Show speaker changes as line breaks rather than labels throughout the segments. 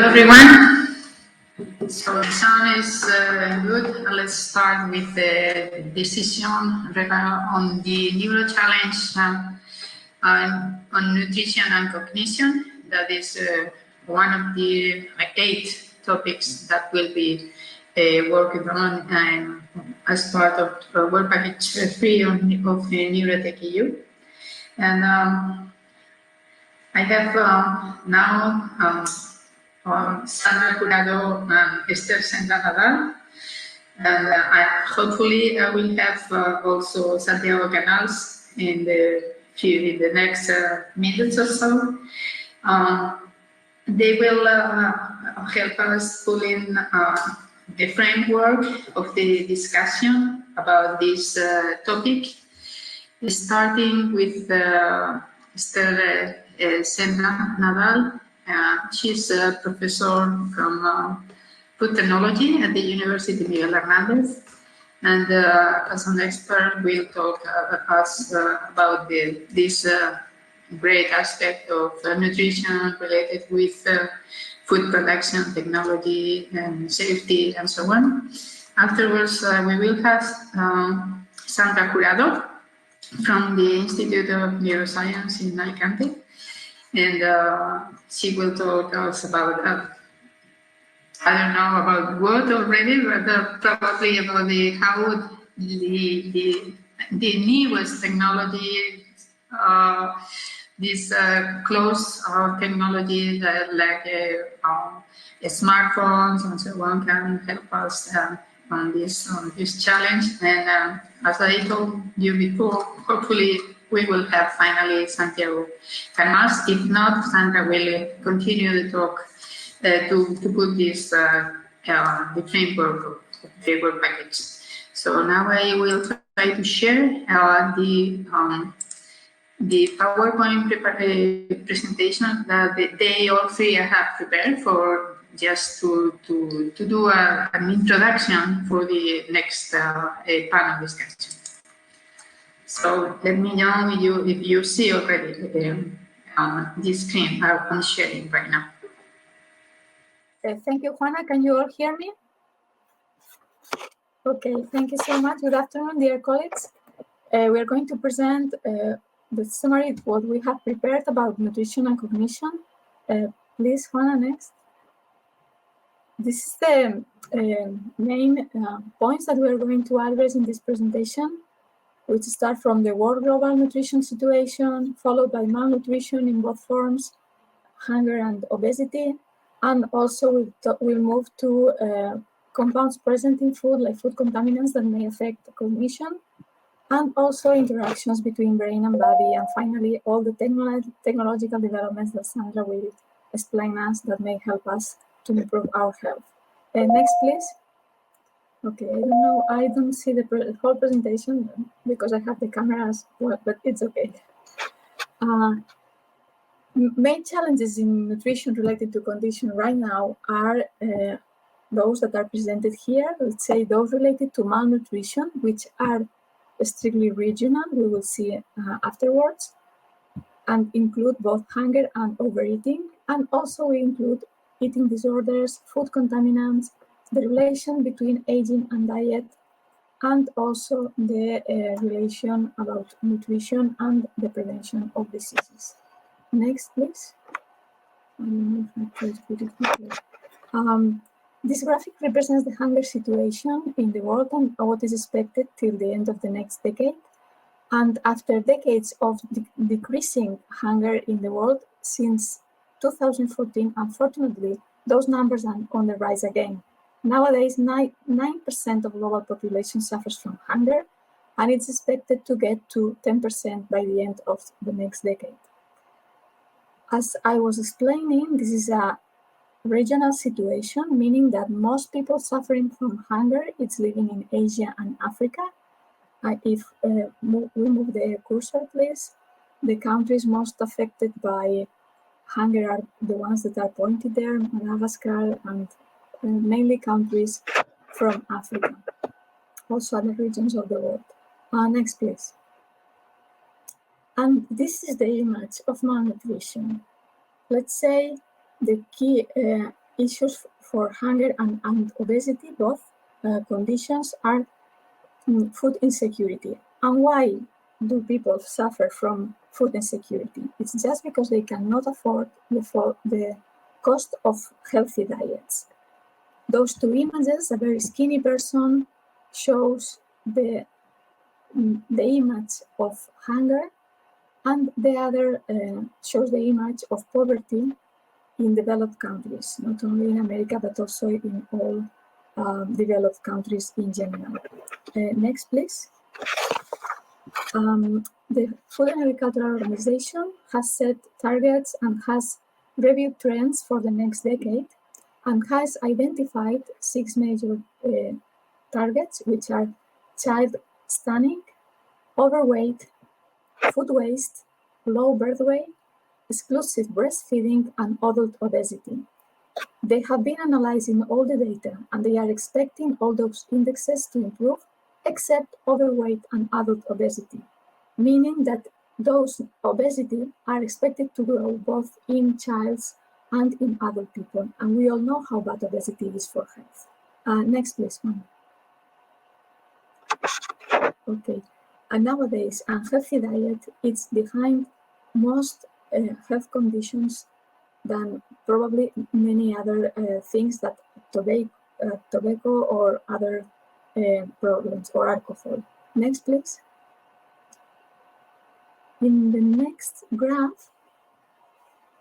Hello everyone. So the sound is good. Let's start with the decision on the Neurochallenge on nutrition and cognition. That is one of the 8 topics that will be working on as part of work package 3 of NeurotechEU. And I have now Sandra Curado and Esther Sendra-Nadal, and hopefully I will have also Santiago Canals in the next minutes or so. They will help us pull in the framework of the discussion about this topic, starting with Esther Sendra-Nadal. She's a professor from food technology at the University Miguel Hernández, and as an expert will talk us about this great aspect of nutrition related with food production, technology, and safety, and so on. Afterwards, we will have Sandra Curado from the Institute of Neuroscience in Alicante. And she will talk us about, I don't know about what already, but probably about how the newest technology, this close technology like smartphones and so on can help us on this challenge. And as I told you before, hopefully we will have finally Santiago Canals. If not, Sandra will continue the talk to put this the framework of the work package. So now I will try to share the PowerPoint presentation that they all three have prepared for just to do an introduction for the next panel discussion. So let me know if you see already this screen I'm sharing right now.
Thank you, Juana. Can you all hear me? Okay, thank you so much. Good afternoon, dear colleagues. We are going to present the summary of what we have prepared about nutrition and cognition. Please, Juana, next. This is the main points that we are going to address in this presentation, which start from the world global nutrition situation, followed by malnutrition in both forms, hunger and obesity, and also we'll move to compounds present in food, like food contaminants that may affect cognition, and also interactions between brain and body, and finally all the technological developments that Sandra will explain us that may help us to improve our health. Next, please. Okay, I don't know, I don't see the whole presentation because I have the camera as well, but it's okay. Main challenges in nutrition related to condition right now are those that are presented here. Let's say those related to malnutrition, which are strictly regional, we will see afterwards, and include both hunger and overeating, and also we include eating disorders, food contaminants, the relation between aging and diet, and also the relation about nutrition and the prevention of diseases. Next, please. This graphic represents the hunger situation in the world and what is expected till the end of the next decade. And after decades of decreasing hunger in the world, since 2014, unfortunately, those numbers are on the rise again. Nowadays, 9% of global population suffers from hunger, and it's expected to get to 10% by the end of the next decade. As I was explaining, this is a regional situation, meaning that most people suffering from hunger is living in Asia and Africa. If we move the cursor, please, the countries most affected by hunger are the ones that are pointed there, Madagascar, and mainly countries from Africa, also other regions of the world. Next, please. And this is the image of malnutrition. Let's say the key issues for hunger and obesity, both conditions, are food insecurity. And why do people suffer from food insecurity? It's just because they cannot afford the cost of healthy diets. Those two images, a very skinny person shows the image of hunger, and the other shows the image of poverty in developed countries, not only in America, but also in all developed countries in general. Next, please. The Food and Agricultural Organization has set targets and has reviewed trends for the next decade and has identified 6 major targets, which are child stunning, overweight, food waste, low birth weight, exclusive breastfeeding, and adult obesity. They have been analyzing all the data, and they are expecting all those indexes to improve, except overweight and adult obesity, meaning that those obesity are expected to grow both in childs and in adult people. And we all know how bad obesity is for health. Next, please, one. Okay. And nowadays, a healthy diet is behind most health conditions than probably many other things that tobacco or other problems or alcohol. Next, please. In the next graph,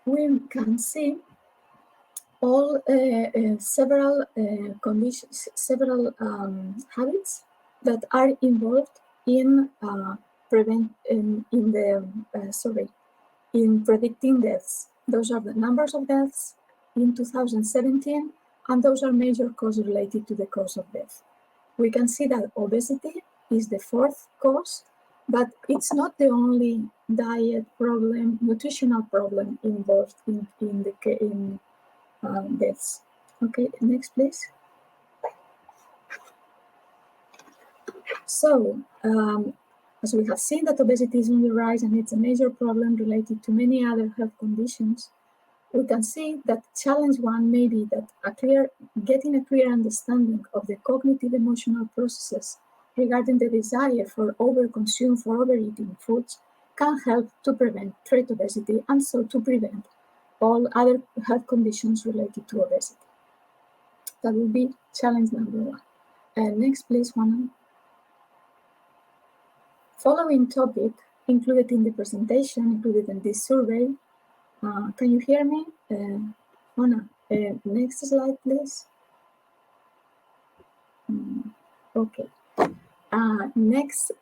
we can see all several conditions, several habits that are involved in in predicting deaths. Those are the numbers of deaths in 2017, and those are major causes related to the cause of death. We can see that obesity is the 4th cause, but it's not the only diet problem, nutritional problem involved in deaths. Okay, next, please. So, as we have seen that obesity is on the rise and it's a major problem related to many other health conditions, we can see that challenge 1 may be that getting a clear understanding of the cognitive emotional processes regarding the desire for overconsume, for overeating foods, can help to prevent trait obesity and so to prevent all other health conditions related to obesity. That will be challenge number 1. Next, please, Juana. Following topic included in the presentation, included in this survey. Can you hear me? Juana, next slide, please. Okay. Next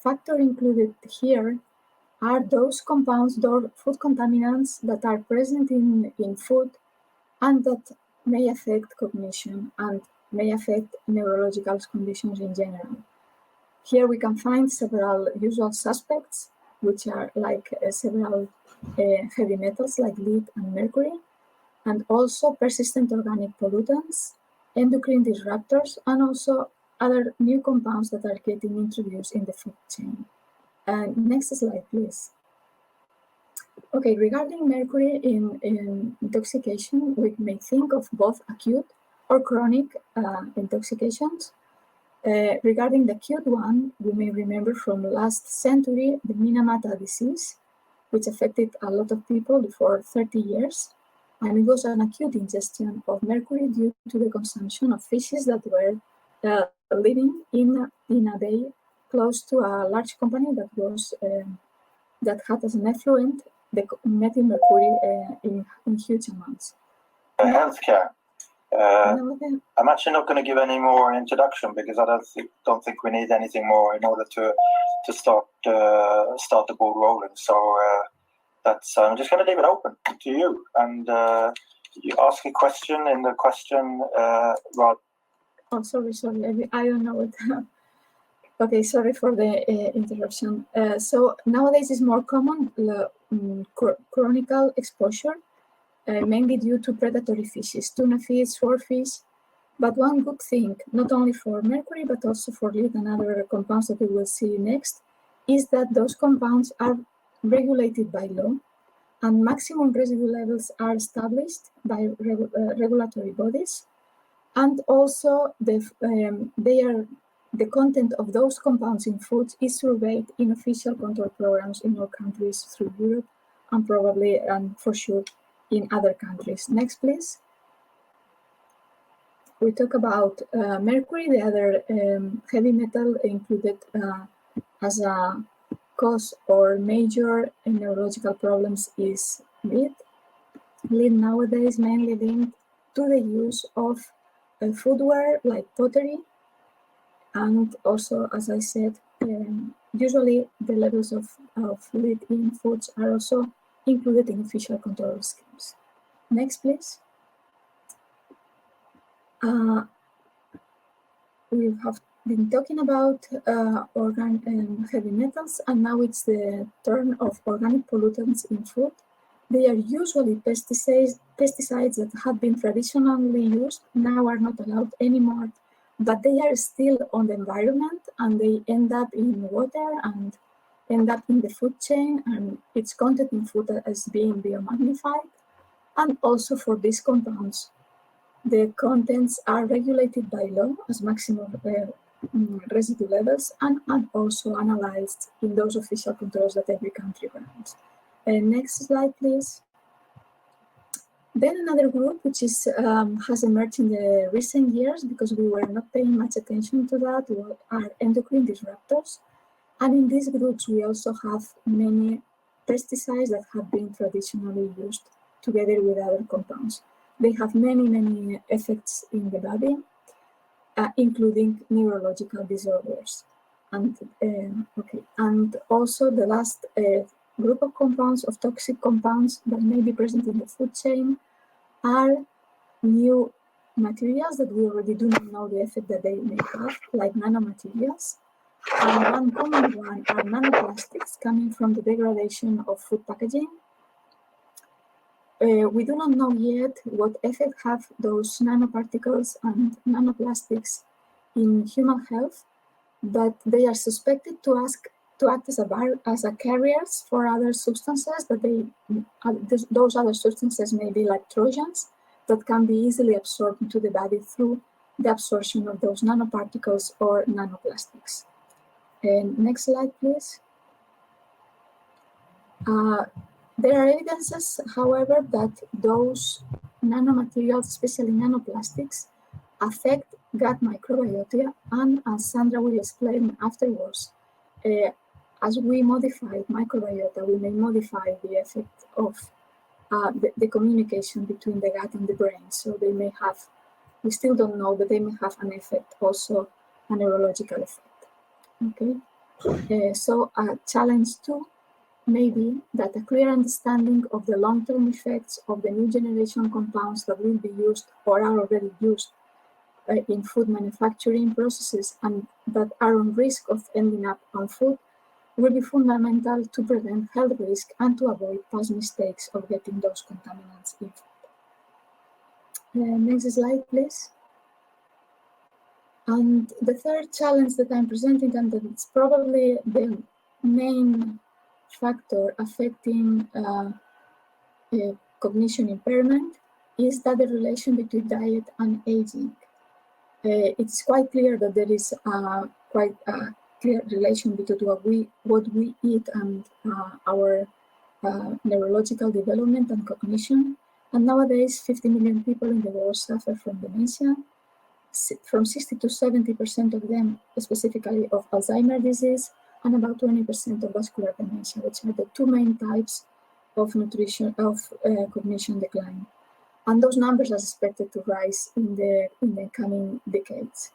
factor included here are those compounds, those food contaminants that are present in food and that may affect cognition and may affect neurological conditions in general. Here we can find several usual suspects, which are like several heavy metals like lead and mercury, and also persistent organic pollutants, endocrine disruptors, and also other new compounds that are getting introduced in the food chain. Next slide, please. Okay, regarding mercury in intoxication, we may think of both acute or chronic intoxications. Regarding the acute one, we may remember from last century the Minamata disease, which affected a lot of people for 30 years. And it was an acute ingestion of mercury due to the consumption of fishes that were living in a bay close to a large company that was that had as an effluent the methyl mercury in huge amounts.
Healthcare. I'm actually not going to give any more introduction because I don't think we need anything more in order to start the ball rolling. So that's I'm just going to leave it open to you, and you ask a question in the question. Rod.
Oh, sorry. I don't know what. Okay, sorry for the interruption. So nowadays it's more common chronic exposure. Mainly due to predatory fishes, tuna fish, swordfish. But one good thing, not only for mercury, but also for lead and other compounds that we will see next, is that those compounds are regulated by law. and maximum residue levels are established by regulatory bodies, and also the content of those compounds in foods is surveyed in official control programs in all countries through Europe, and probably and for sure in other countries. Next, please. We talk about mercury, the other heavy metal included as a cause or major neurological problems is lead. Lead nowadays mainly linked to the use of foodware like pottery, and also, as I said, usually the levels of lead in foods are also included in official control schemes. Next, please. We have been talking about heavy metals, and now it's the turn of organic pollutants in food. They are usually pesticides that have been traditionally used, now are not allowed anymore, but they are still on the environment, and they end up in water and end up in the food chain, and its content in food is being biomagnified. And also for these compounds, the contents are regulated by law as maximum residue levels, and also analyzed in those official controls that every country runs. Next slide, please. Then another group which is has emerged in the recent years, because we were not paying much attention to that, are endocrine disruptors. And in these groups, we also have many pesticides that have been traditionally used together with other compounds. They have many effects in the body, including neurological disorders. And and also the last group of compounds, of toxic compounds that may be present in the food chain, are new materials that we already do not know the effect that they may have, like nanomaterials. And one common one are nanoplastics coming from the degradation of food packaging. We do not know yet what effect have those nanoparticles and nanoplastics in human health, but they are suspected to act as a carriers for other substances that those other substances may be like Trojans that can be easily absorbed into the body through the absorption of those nanoparticles or nanoplastics. And next slide, please. There are evidences, however, that those nanomaterials, especially nanoplastics, affect gut microbiota, and as Sandra will explain afterwards, as we modify microbiota, we may modify the effect of the communication between the gut and the brain. So they may have, we still don't know, but they may have an effect, also a neurological effect. Okay, so a challenge too may be that a clear understanding of the long-term effects of the new generation compounds that will be used or are already used in food manufacturing processes and that are on risk of ending up on food will be fundamental to prevent health risk and to avoid past mistakes of getting those contaminants in food. Next slide, please. And the third challenge that I'm presenting, and that's probably the main factor affecting cognition impairment, is that the relation between diet and aging. It's quite clear that there is quite a clear relation between what we eat and our neurological development and cognition. And nowadays, 50 million people in the world suffer from dementia. From 60 to 70% of them, specifically of Alzheimer's disease, and about 20% of vascular dementia, which are the two main types of cognition decline. And those numbers are expected to rise in the coming decades.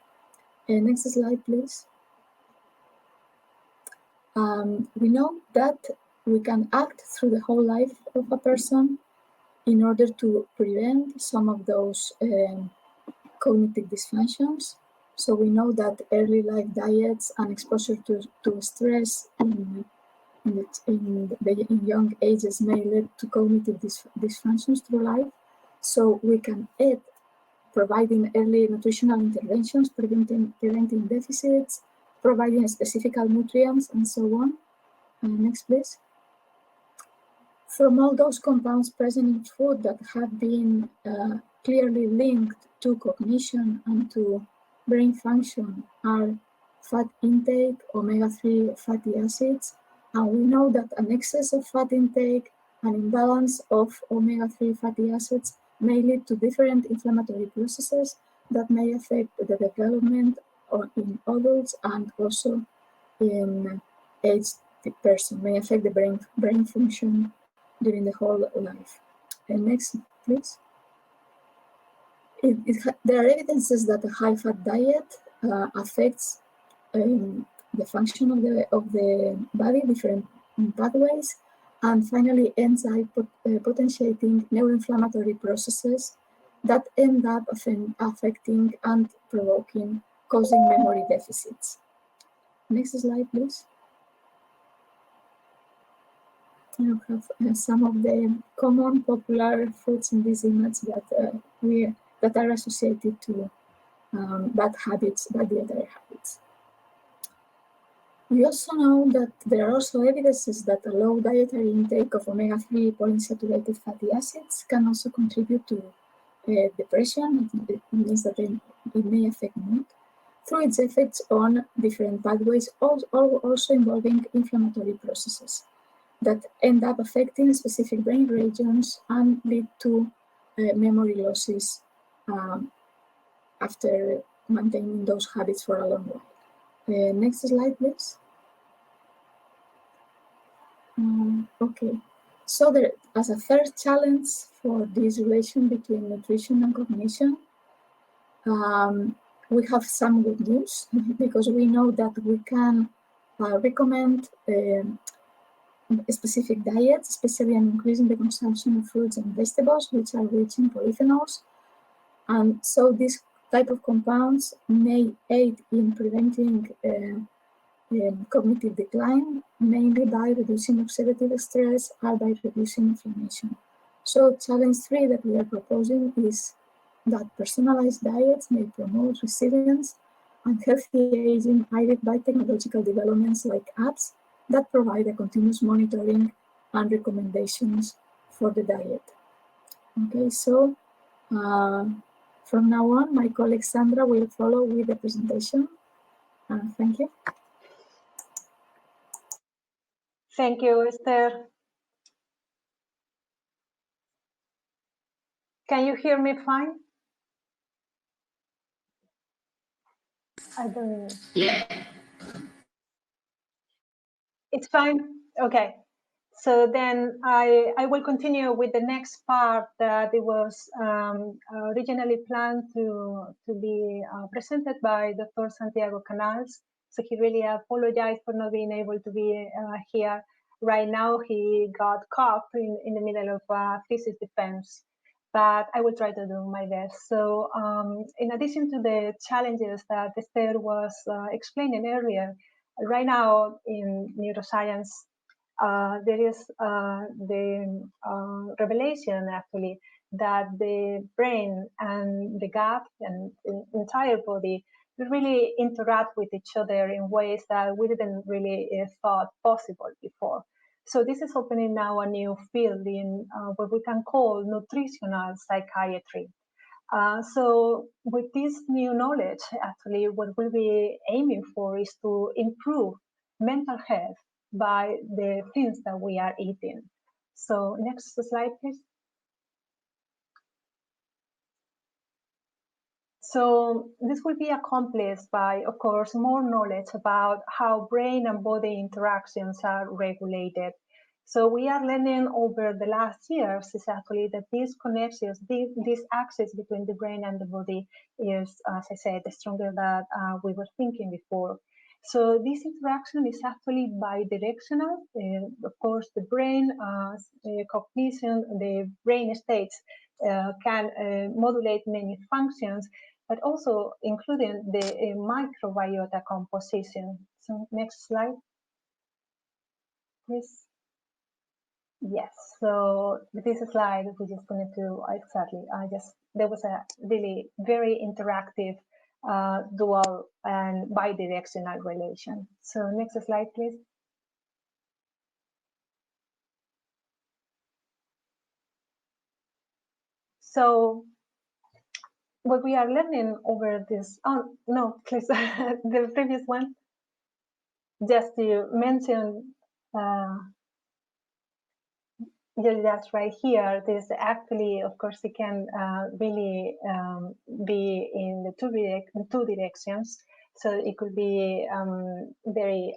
Next slide, please. We know that we can act through the whole life of a person in order to prevent some of those cognitive dysfunctions. So we know that early life diets and exposure to stress in young ages may lead to cognitive dysfunctions through life. So we can aid providing early nutritional interventions, preventing deficits, providing specific nutrients, and so on. Next, please. From all those compounds present in food that have been clearly linked to cognition and to brain function are fat intake, omega-3 fatty acids, and we know that an excess of fat intake, an imbalance of omega-3 fatty acids may lead to different inflammatory processes that may affect the development in adults and also in aged person, may affect the brain function during the whole life. And next, please. There are evidences that a high-fat diet affects the function of the body, different pathways, and finally ends up potentiating neuroinflammatory processes that end up affecting and causing memory deficits. Next slide, please. You have some of the common popular foods in this image that are associated to bad dietary habits. We also know that there are also evidences that a low dietary intake of omega-3 polyunsaturated fatty acids can also contribute to depression. It means that it may affect mood through its effects on different pathways, also involving inflammatory processes that end up affecting specific brain regions and lead to memory losses after maintaining those habits for a long while. Next slide, please. Okay, so as a third challenge for this relation between nutrition and cognition, we have some good news because we know that we can recommend specific diets, especially an increase in the consumption of fruits and vegetables, which are rich in polyphenols. And so this type of compounds may aid in preventing cognitive decline, mainly by reducing oxidative stress or by reducing inflammation. So challenge 3 that we are proposing is that personalized diets may promote resilience and healthy aging, aided by technological developments like apps that provide a continuous monitoring and recommendations for the diet. Okay, so from now on, my colleague Sandra will follow with the presentation. Thank you.
Thank you, Esther. Can you hear me fine? I don't know.
Yeah.
It's fine? Okay. So then I will continue with the next part that it was originally planned to be presented by Dr. Santiago Canals. So he really apologized for not being able to be here right now. He got caught in the middle of thesis defense, but I will try to do my best. So in addition to the challenges that Esther was explaining earlier, right now in neuroscience, there is the revelation actually that the brain and the gut and the entire body really interact with each other in ways that we didn't really thought possible before. So this is opening now a new field in what we can call nutritional psychiatry. So with this new knowledge, actually, what we'll be aiming for is to improve mental health by the things that we are eating. So next slide, please. So this will be accomplished by, of course, more knowledge about how brain and body interactions are regulated. So we are learning over the last years is actually that these connections, this axis between the brain and the body is, as I said, stronger than we were thinking before. So this interaction is actually bidirectional. Of course, the brain cognition, the brain states can modulate many functions, but also including the microbiota composition. So next slide, please. Yes, so this slide we're just going to exactly, there was a really very interactive dual and bidirectional relation. So next slide, please. So what we are learning over this, oh no, please, the previous one, just to mention, just right here, this actually, of course, it can really be in the two directions. So it could be very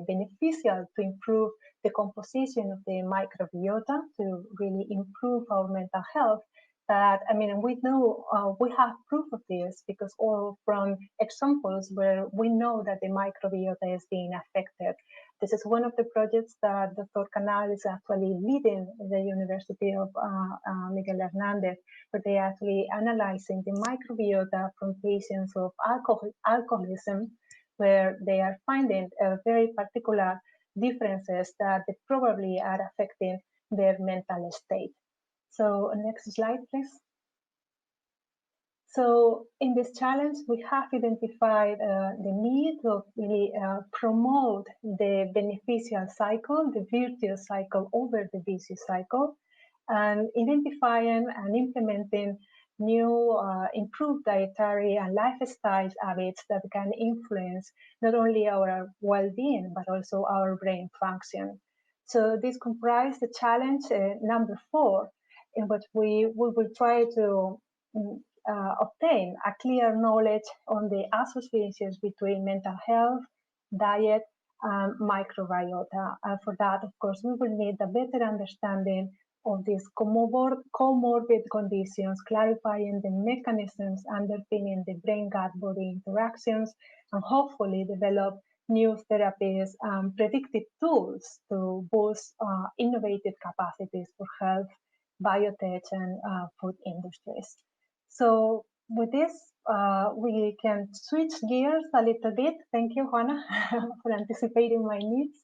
beneficial to improve the composition of the microbiota to really improve our mental health. But I mean, we know we have proof of this because all from examples where we know that the microbiota is being affected. This is one of the projects that Dr. Canal is actually leading at the University of Miguel Hernández, where they are actually analyzing the microbiota from patients of alcoholism, where they are finding very particular differences that they probably are affecting their mental state. So next slide, please. So in this challenge, we have identified the need to really promote the beneficial cycle, the virtuous cycle over the vicious cycle, and identifying and implementing new improved dietary and lifestyle habits that can influence not only our well-being, but also our brain function. So this comprises the challenge number 4, in which we will try to obtain a clear knowledge on the associations between mental health, diet, and microbiota. And for that, of course, we will need a better understanding of these comorbid conditions, clarifying the mechanisms underpinning the brain-gut-body interactions, and hopefully develop new therapies and predictive tools to boost innovative capacities for health, biotech, and food industries. So with this, we can switch gears a little bit. Thank you, Juana, for anticipating my needs.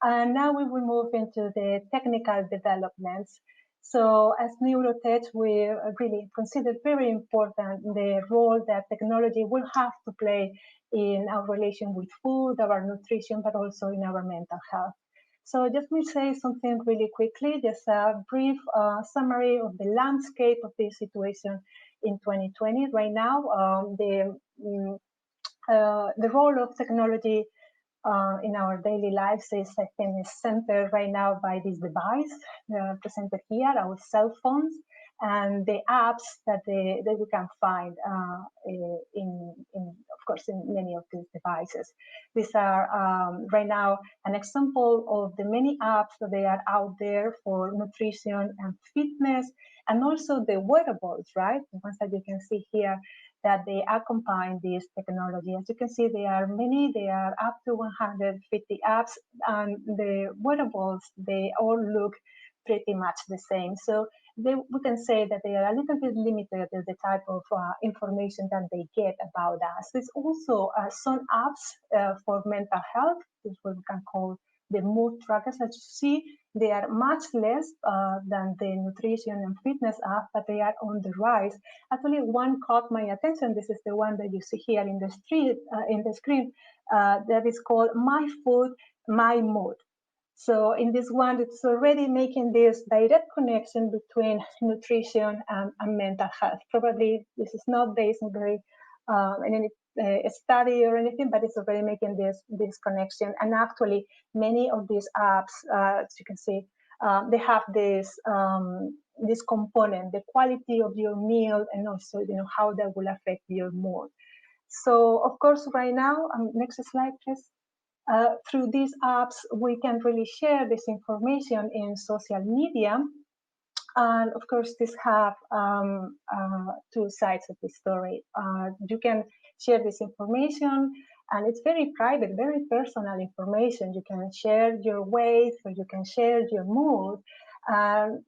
And now we will move into the technical developments. So as Neurotech, we really consider very important the role that technology will have to play in our relation with food, our nutrition, but also in our mental health. So just me say something really quickly, just a brief summary of the landscape of this situation in 2020. Right now, the role of technology in our daily lives is, I think, is centered right now by this device presented here, our cell phones, and the apps that we can find of course, in many of these devices. These are right now an example of the many apps that they are out there for nutrition and fitness, and also the wearables, right? The ones that you can see here that they accompany this technology. As you can see, there are many, there are up to 150 apps, and the wearables, they all look pretty much the same. So we can say that they are a little bit limited in the type of information that they get about us. There's also some apps for mental health, which we can call the mood trackers. As you see, they are much less than the nutrition and fitness app, but they are on the rise. Actually, one caught my attention. This is the one that you see here in the screen that is called My Food, My Mood. So in this one, it's already making this direct connection between nutrition and mental health. Probably this is not based on very in any study or anything, but it's already making this connection. And actually, many of these apps, as you can see, they have this component, the quality of your meal, and also how that will affect your mood. So of course, right now, next slide, please. Through these apps, we can really share this information in social media. And of course, these have two sides of the story. You can share this information, and it's very private, very personal information. You can share your weight, or you can share your mood. And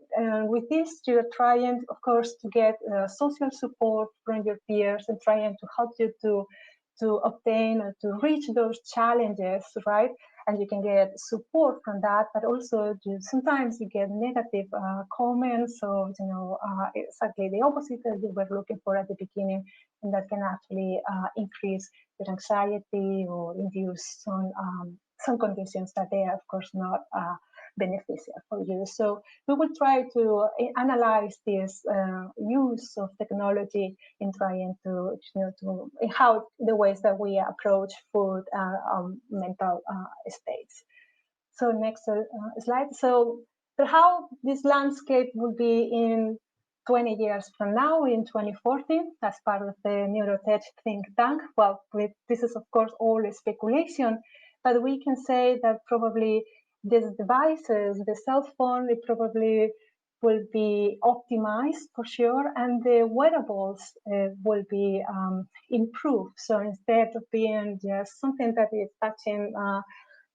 with this, you're trying, of course, to get social support from your peers and trying to help you to obtain or to reach those challenges, right? And you can get support from that, but also sometimes you get negative comments, so exactly the opposite that you were looking for at the beginning, and that can actually increase your anxiety or induce some conditions that they are, of course, not beneficial for you. So we will try to analyze this use of technology in trying to how the ways that we approach food and mental states. So next slide. So how this landscape will be in 20 years from now, in 2040, as part of the Neurotech think tank. Well, this is of course all speculation, but we can say that probably these devices, the cell phone, it probably will be optimized for sure, and the wearables will be improved. So instead of being just something that is touching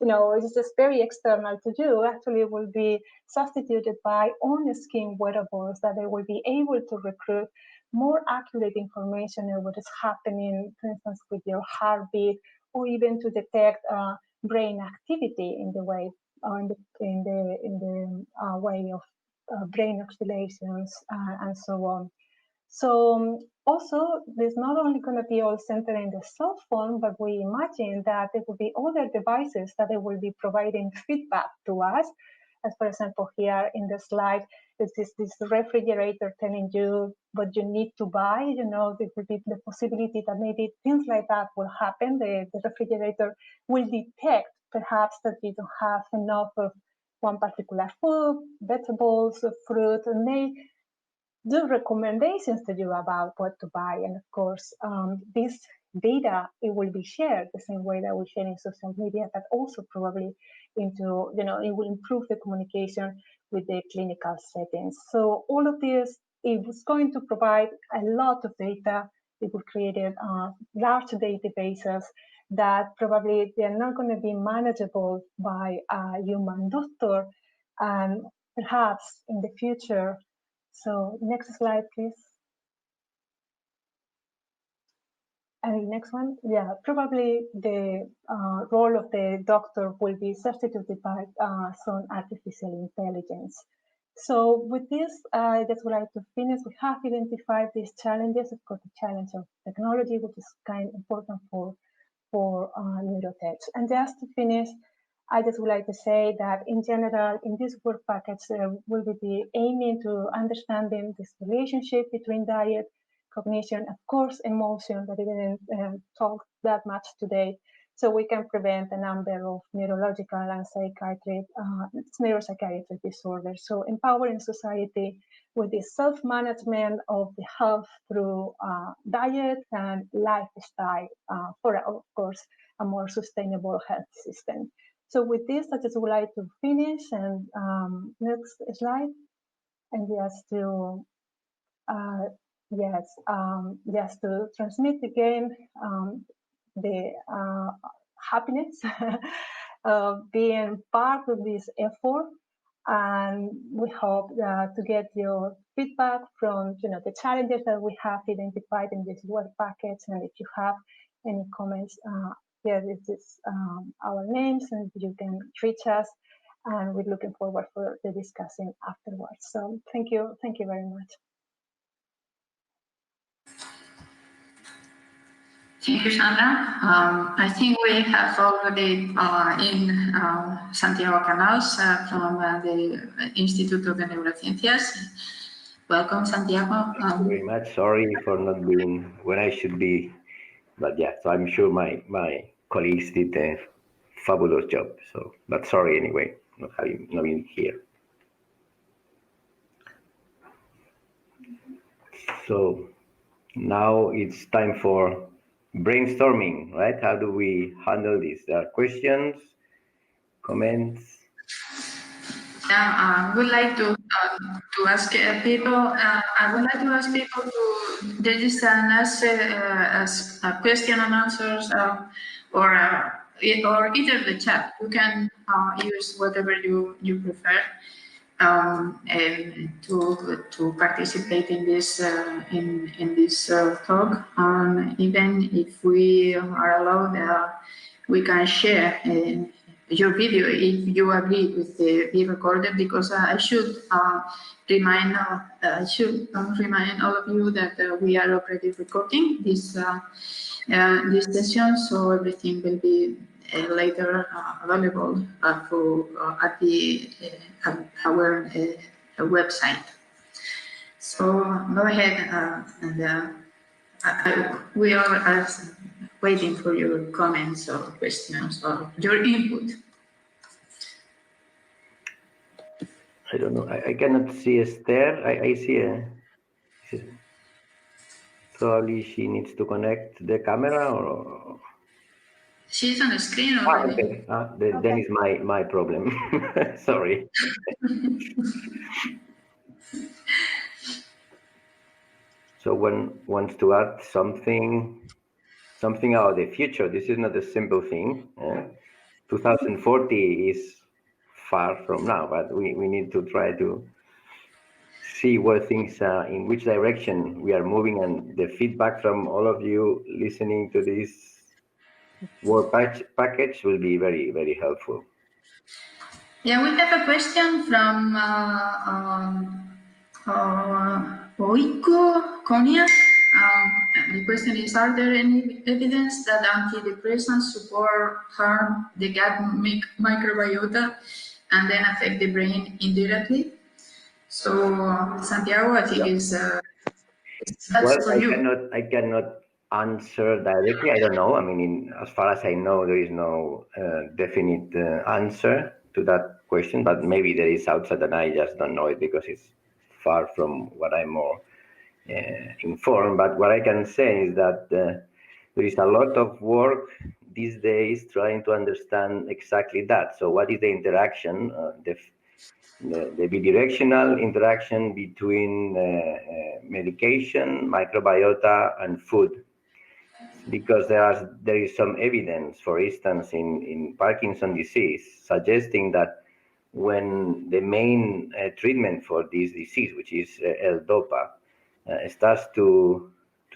it's just very external to you, actually it will be substituted by on-skin wearables that they will be able to recruit more accurate information on what is happening, for instance, with your heartbeat, or even to detect brain activity in the way, in the way of brain oscillations and so on. So also, there's not only going to be all centered in the cell phone, but we imagine that there will be other devices that they will be providing feedback to us. As for example, here in the slide, it's this refrigerator telling you what you need to buy. There will be the possibility that maybe things like that will happen. The refrigerator will detect perhaps that you don't have enough of one particular food, vegetables, fruit, and may do recommendations to you about what to buy. And of course, this data, it will be shared the same way that we share in social media, but also probably into, it will improve the communication with the clinical settings. So all of this, it was going to provide a lot of data. It will create large databases that probably they're not going to be manageable by a human doctor. And perhaps in the future, so next slide, please. And next one, yeah, probably the role of the doctor will be substituted by some artificial intelligence. So with this, I just would like to finish. We have identified these challenges. Of course, the challenge of technology, which is kind of important for neurotech. And just to finish, I just would like to say that in general, in this work package, we will be aiming to understanding this relationship between diet, cognition, of course, emotion, that we didn't talk that much today. So we can prevent a number of neurological and psychiatric, neuropsychiatric disorders. So empowering society with the self-management of the health through diet and lifestyle for, of course, a more sustainable health system. So with this, I just would like to finish, and next slide, and just to just to transmit again the happiness of being part of this effort, and we hope to get your feedback from the challenges that we have identified in this work package, and if you have any comments. Here is our names, and you can reach us, and we're looking forward for the discussing afterwards. So thank you very much.
Thank you, Sandra. I think we have already in Santiago Canals from the Institute of the Neurosciences. Welcome, Santiago.
Thank you very much. Sorry for not being when I should be. But yeah, so I'm sure my colleagues did a fabulous job. So, but sorry anyway, not being here. So now it's time for brainstorming, right? How do we handle this? There are questions, comments.
Yeah, I would like to ask people. I would like to ask people to register and ask a question and answers, or either the chat. You can use whatever you prefer to participate in this talk. Even if we are allowed, we can share your video if you agree with the be recorded, because I should remind all of you that we are already recording this session, so everything will be later available at our website. So go ahead, we are waiting for your comments or questions or your input.
I don't know. I cannot see Esther. I see probably she needs to connect the camera or.
She's on the screen already.
Okay. Then is my problem. Sorry. So one wants to add something about the future. This is not a simple thing. 2040 is far from now, but we need to try to see where things in which direction we are moving, and the feedback from all of you listening to this work package will be very, very helpful.
Yeah, we have a question from Oiko Konya. The question is, are there any evidence that antidepressants harm the gut microbiota and then affect the brain indirectly? So, Santiago, I think that's for you.
I cannot answer directly. I don't know. I mean, as far as I know, there is no definite answer to that question, but maybe there is outside and I just don't know it because it's far from what I'm more informed. But what I can say is that there is a lot of work these days trying to understand exactly that. So what is the interaction, the bidirectional interaction between medication, microbiota, and food? Because there is some evidence, for instance, in Parkinson's disease, suggesting that when the main treatment for this disease, which is L-DOPA, starts to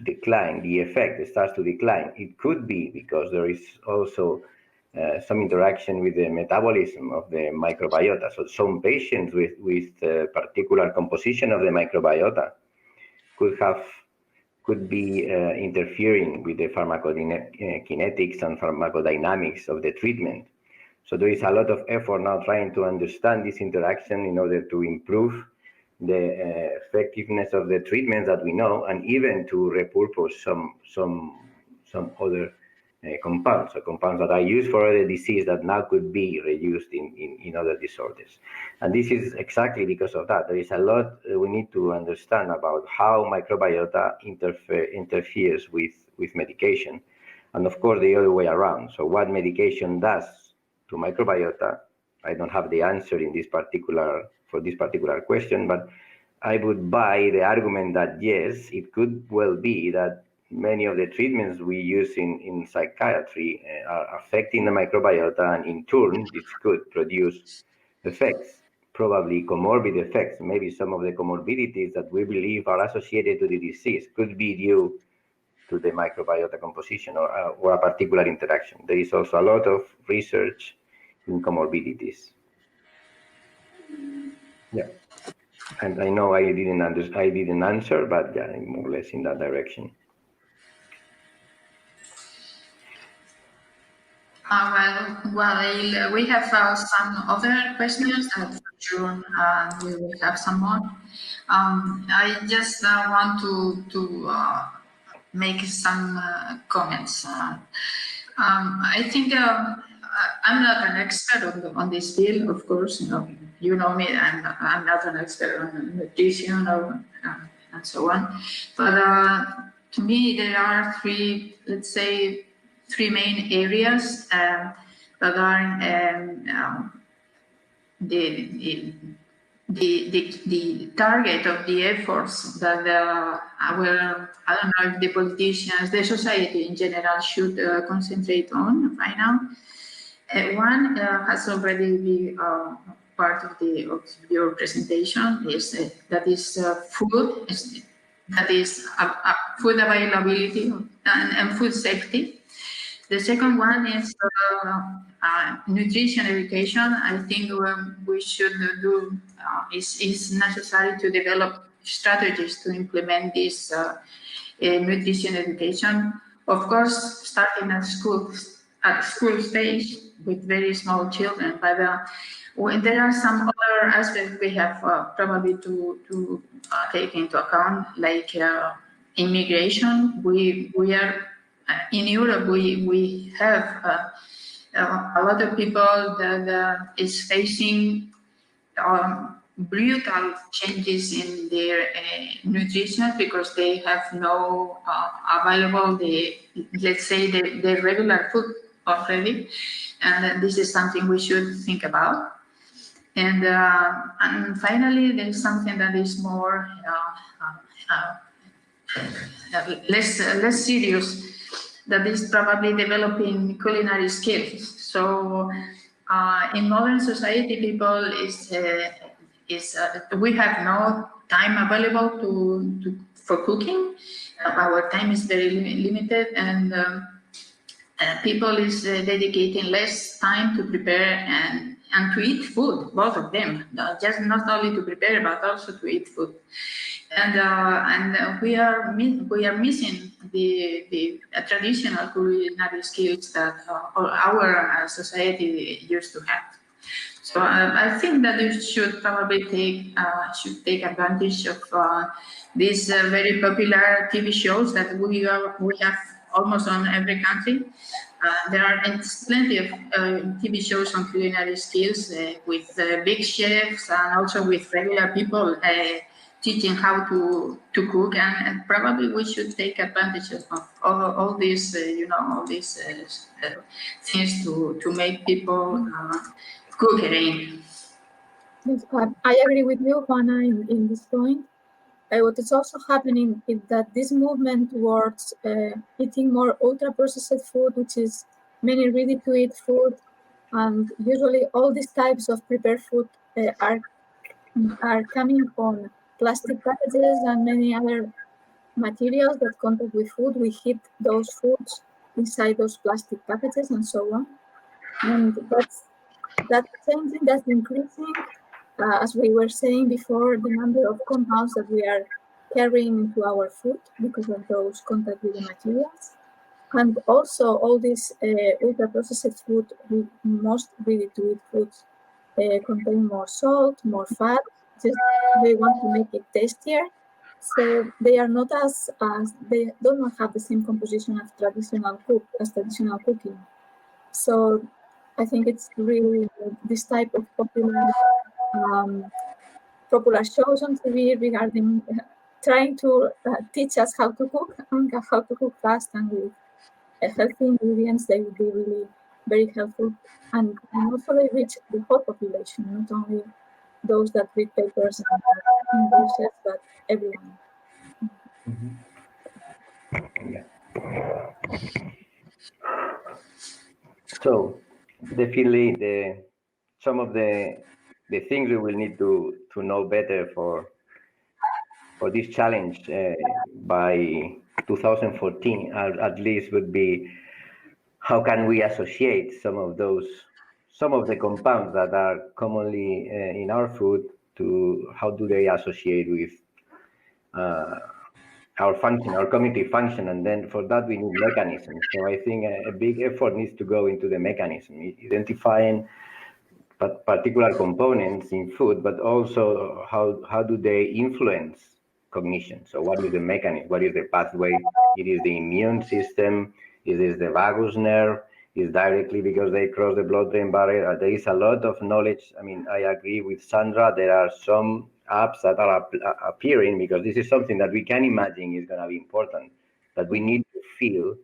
decline, the effect starts to decline. It could be because there is also some interaction with the metabolism of the microbiota. So some patients with particular composition of the microbiota could be interfering with the pharmacokinetics and pharmacodynamics of the treatment. So there is a lot of effort now trying to understand this interaction in order to improve the effectiveness of the treatments that we know, and even to repurpose some other compounds, so compounds that are used for other disease that now could be reused in other disorders. And this is exactly because of that. There is a lot we need to understand about how microbiota interferes with medication, and of course the other way around. So what medication does to microbiota, I don't have the answer for this particular question, but I would buy the argument that yes, it could well be that many of the treatments we use in psychiatry are affecting the microbiota, and in turn, this could produce effects, probably comorbid effects. Maybe some of the comorbidities that we believe are associated to the disease could be due to the microbiota composition or a particular interaction. There is also a lot of research in comorbidities. Yeah, and I know I didn't answer, but yeah, more or less in that direction.
Well, we have some other questions that for sure we will have some more. I just want to make some comments. I think I'm not an expert on this field, of course. You know me, and I'm not an expert on nutrition and so on. But to me, there are three main areas that are the target of the efforts that I don't know if the politicians, the society in general should concentrate on right now. One has already been part of your presentation, that is food, that is food availability and food safety. The second one is nutrition education. I think we should do is necessary to develop strategies to implement this nutrition education. Of course, starting at school, at school stage with very small children. But when there are some other aspects we have probably to take into account, like immigration. We are in Europe. We have a lot of people that is facing brutal changes in their nutrition because they have no available let's say the regular food already, and this is something we should think about. And finally, there is something that is more less serious, that is probably developing culinary skills. So in modern society, people we have no time available for cooking. Our time is very limited, and people is dedicating less time to prepare and to eat food, both of them, just not only to prepare but also to eat food. And we are missing the traditional culinary skills that our society used to have. So I think that you should probably take advantage of these very popular TV shows that we have almost on every country. There are plenty of TV shows on culinary skills with big chefs and also with regular people teaching how to cook, and probably we should take advantage of all these all these things to make people cook again.
Yes, I agree with you, Juana, in this point. What is also happening is that this movement towards eating more ultra-processed food, which is many ready-to-eat food, and usually all these types of prepared food are coming on plastic packages and many other materials that contact with food. We heat those foods inside those plastic packages and so on. And that's changing, that's increasing. As we were saying before, the number of compounds that we are carrying into our food because of those contact with the materials. And also all these ultra-processed food, most ready-to-eat foods, contain more salt, more fat, just they want to make it tastier. So they are not as they do not have the same composition as traditional cooking. So I think it's really this type of popular shows on TV regarding trying to teach us how to cook and how to cook fast and with healthy ingredients. They would be really very helpful, and also they reach the whole population, not only those that read papers and English, but everyone.
Yeah. So definitely some of the things we will need to know better for this challenge by 2014 at least would be how can we associate some of the compounds that are commonly in our food to how do they associate with our function, our cognitive function, and then for that we need mechanisms. So I think a big effort needs to go into the mechanism, identifying particular components in food, but also how do they influence cognition. So what is the mechanism? What is the pathway? It is the immune system. It is the vagus nerve. Is directly because they cross the blood-brain barrier. There is a lot of knowledge. I mean, I agree with Sandra. There are some apps that are appearing because this is something that we can imagine is going to be important. But we need to fill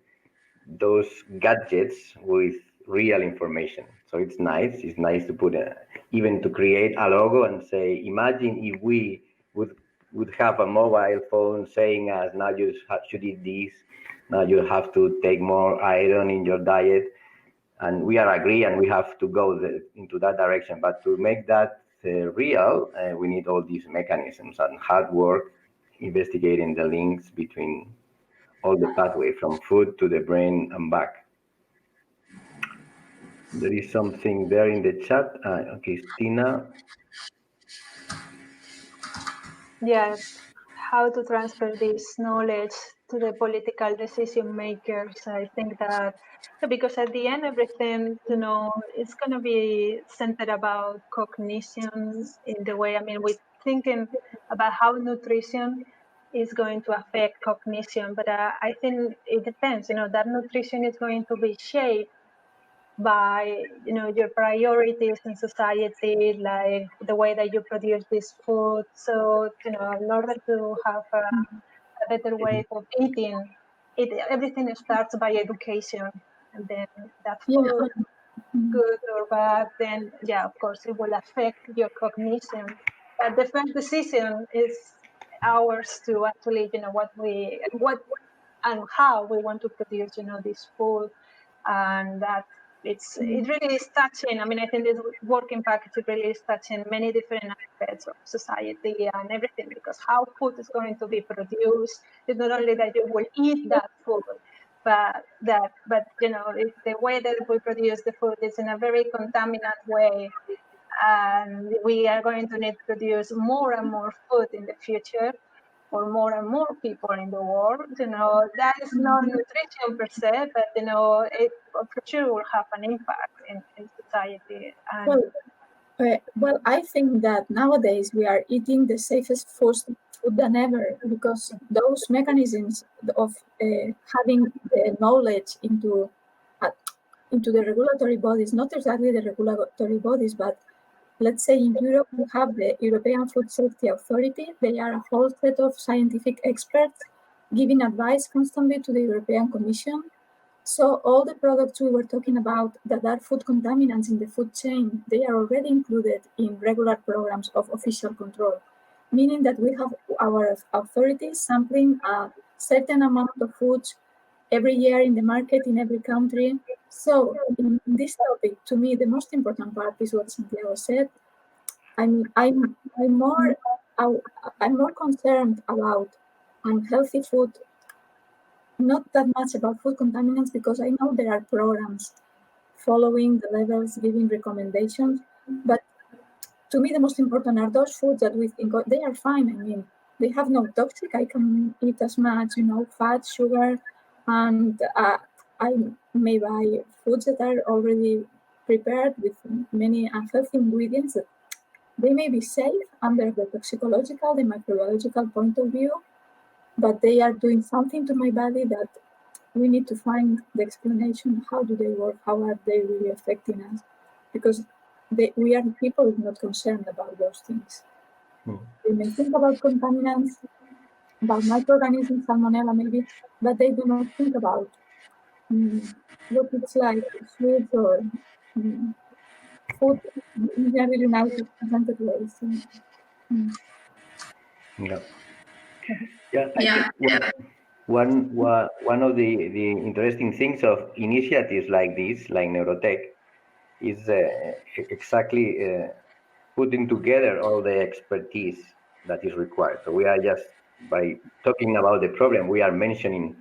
those gadgets with real information. So it's nice to put even to create a logo and say, imagine if we would have a mobile phone saying us, now you should eat this, now you have to take more iron in your diet. And we are agree and we have to go into that direction. But to make that real, we need all these mechanisms and hard work, investigating the links between all the pathway from food to the brain and back. There is something there in the chat. Christina.
Yes, how to transfer this knowledge to the political decision makers. I think that because at the end, everything, it's going to be centered about cognition in the way, we're thinking about how nutrition is going to affect cognition, but I think it depends, that nutrition is going to be shaped by your priorities in society, like the way that you produce this food. So in order to have a better way of eating, everything starts by education, and then that food, good or bad, then of course it will affect your cognition. But the first decision is ours to actually what and how we want to produce this food, and that it really is touching. I think this working package really is touching many different aspects of society and everything, because how food is going to be produced is not only that you will eat that food, but if the way that we produce the food is in a very contaminant way, and we are going to need to produce more and more food in the future for more and more people in the world, that is not nutrition per se, but it for sure will have an impact in society. And
well, I think that nowadays we are eating the safest food than ever, because those mechanisms of having the knowledge into the regulatory bodies, not exactly the regulatory bodies, but let's say in Europe, we have the European Food Safety Authority. They are a whole set of scientific experts giving advice constantly to the European Commission. So all the products we were talking about that are food contaminants in the food chain, they are already included in regular programs of official control, meaning that we have our authorities sampling a certain amount of foods every year in the market in every country. So in this topic, to me, the most important part is what Santiago said. I'm more concerned about unhealthy food, not that much about food contaminants, because I know there are programs following the levels, giving recommendations. But to me, the most important are those foods that we think they are fine. They have no toxic. I can eat as much, fat, sugar, and I may buy foods that are already prepared with many unhealthy ingredients. They may be safe under the toxicological, the microbiological point of view, but they are doing something to my body that we need to find the explanation. How do they work? How are they really affecting us? Because we are people not concerned about those things. They may think about contaminants, about microorganisms, salmonella maybe, but they do not think about what it's like, sweets or food in a really nice presented way. So,
I think one of the interesting things of initiatives like this, like Neurotech, is exactly putting together all the expertise that is required. So we are just, by talking about the problem, we are mentioning,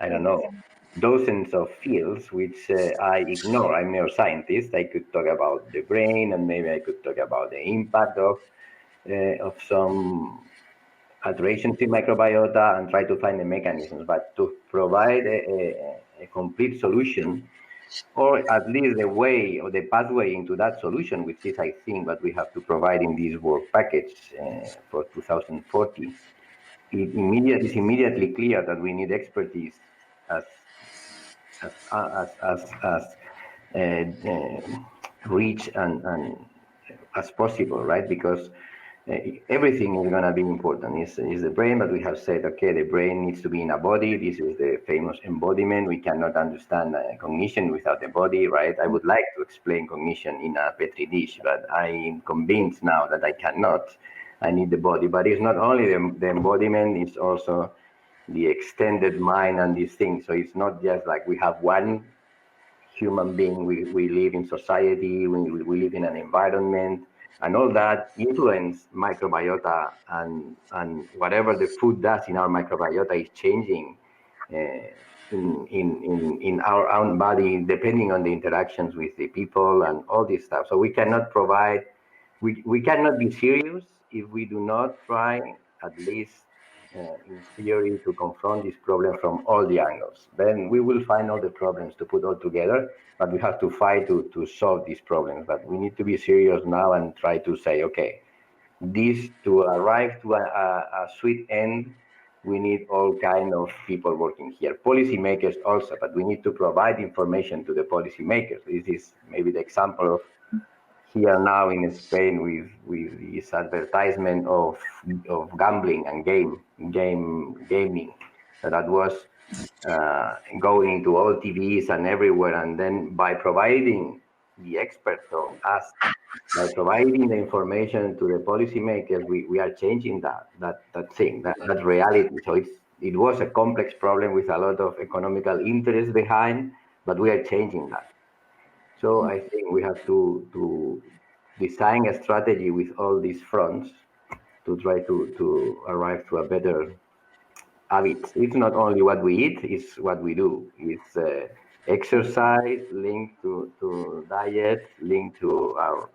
I don't know, dozens of fields which I ignore. I'm a neuroscientist. I could talk about the brain, and maybe I could talk about the impact of some alterations in microbiota and try to find the mechanisms. But to provide a complete solution, or at least the way or the pathway into that solution, which is, I think, what we have to provide in this work package for 2040, it's immediately clear that we need expertise as rich and as possible, right? Because everything is going to be important. Is the brain, but we have said, okay, the brain needs to be in a body. This is the famous embodiment. We cannot understand cognition without the body, right? I would like to explain cognition in a petri dish, but I'm convinced now that I cannot. I need the body. But it's not only the embodiment, it's also the extended mind and these things. So it's not just like we have one human being. We live in society, we live in an environment, and all that influence microbiota, and whatever the food does in our microbiota is changing in our own body, depending on the interactions with the people and all this stuff. So we cannot provide, we cannot be serious if we do not try at least in theory to confront this problem from all the angles. Then we will find all the problems to put all together, but we have to fight to solve these problems. But we need to be serious now and try to say, okay, this to arrive to a sweet end, we need all kind of people working here. Policymakers also, but we need to provide information to the policymakers. This is maybe the example of here now in Spain with this advertisement of gambling and gaming that was going into all TVs and everywhere, and then by providing the experts of us, by providing the information to the policymakers, we are changing that reality. So it was a complex problem with a lot of economical interest behind, but we are changing that. So I think we have to design a strategy with all these fronts to try to arrive to a better habits. It's not only what we eat, it's what we do. It's exercise linked to diet, linked to our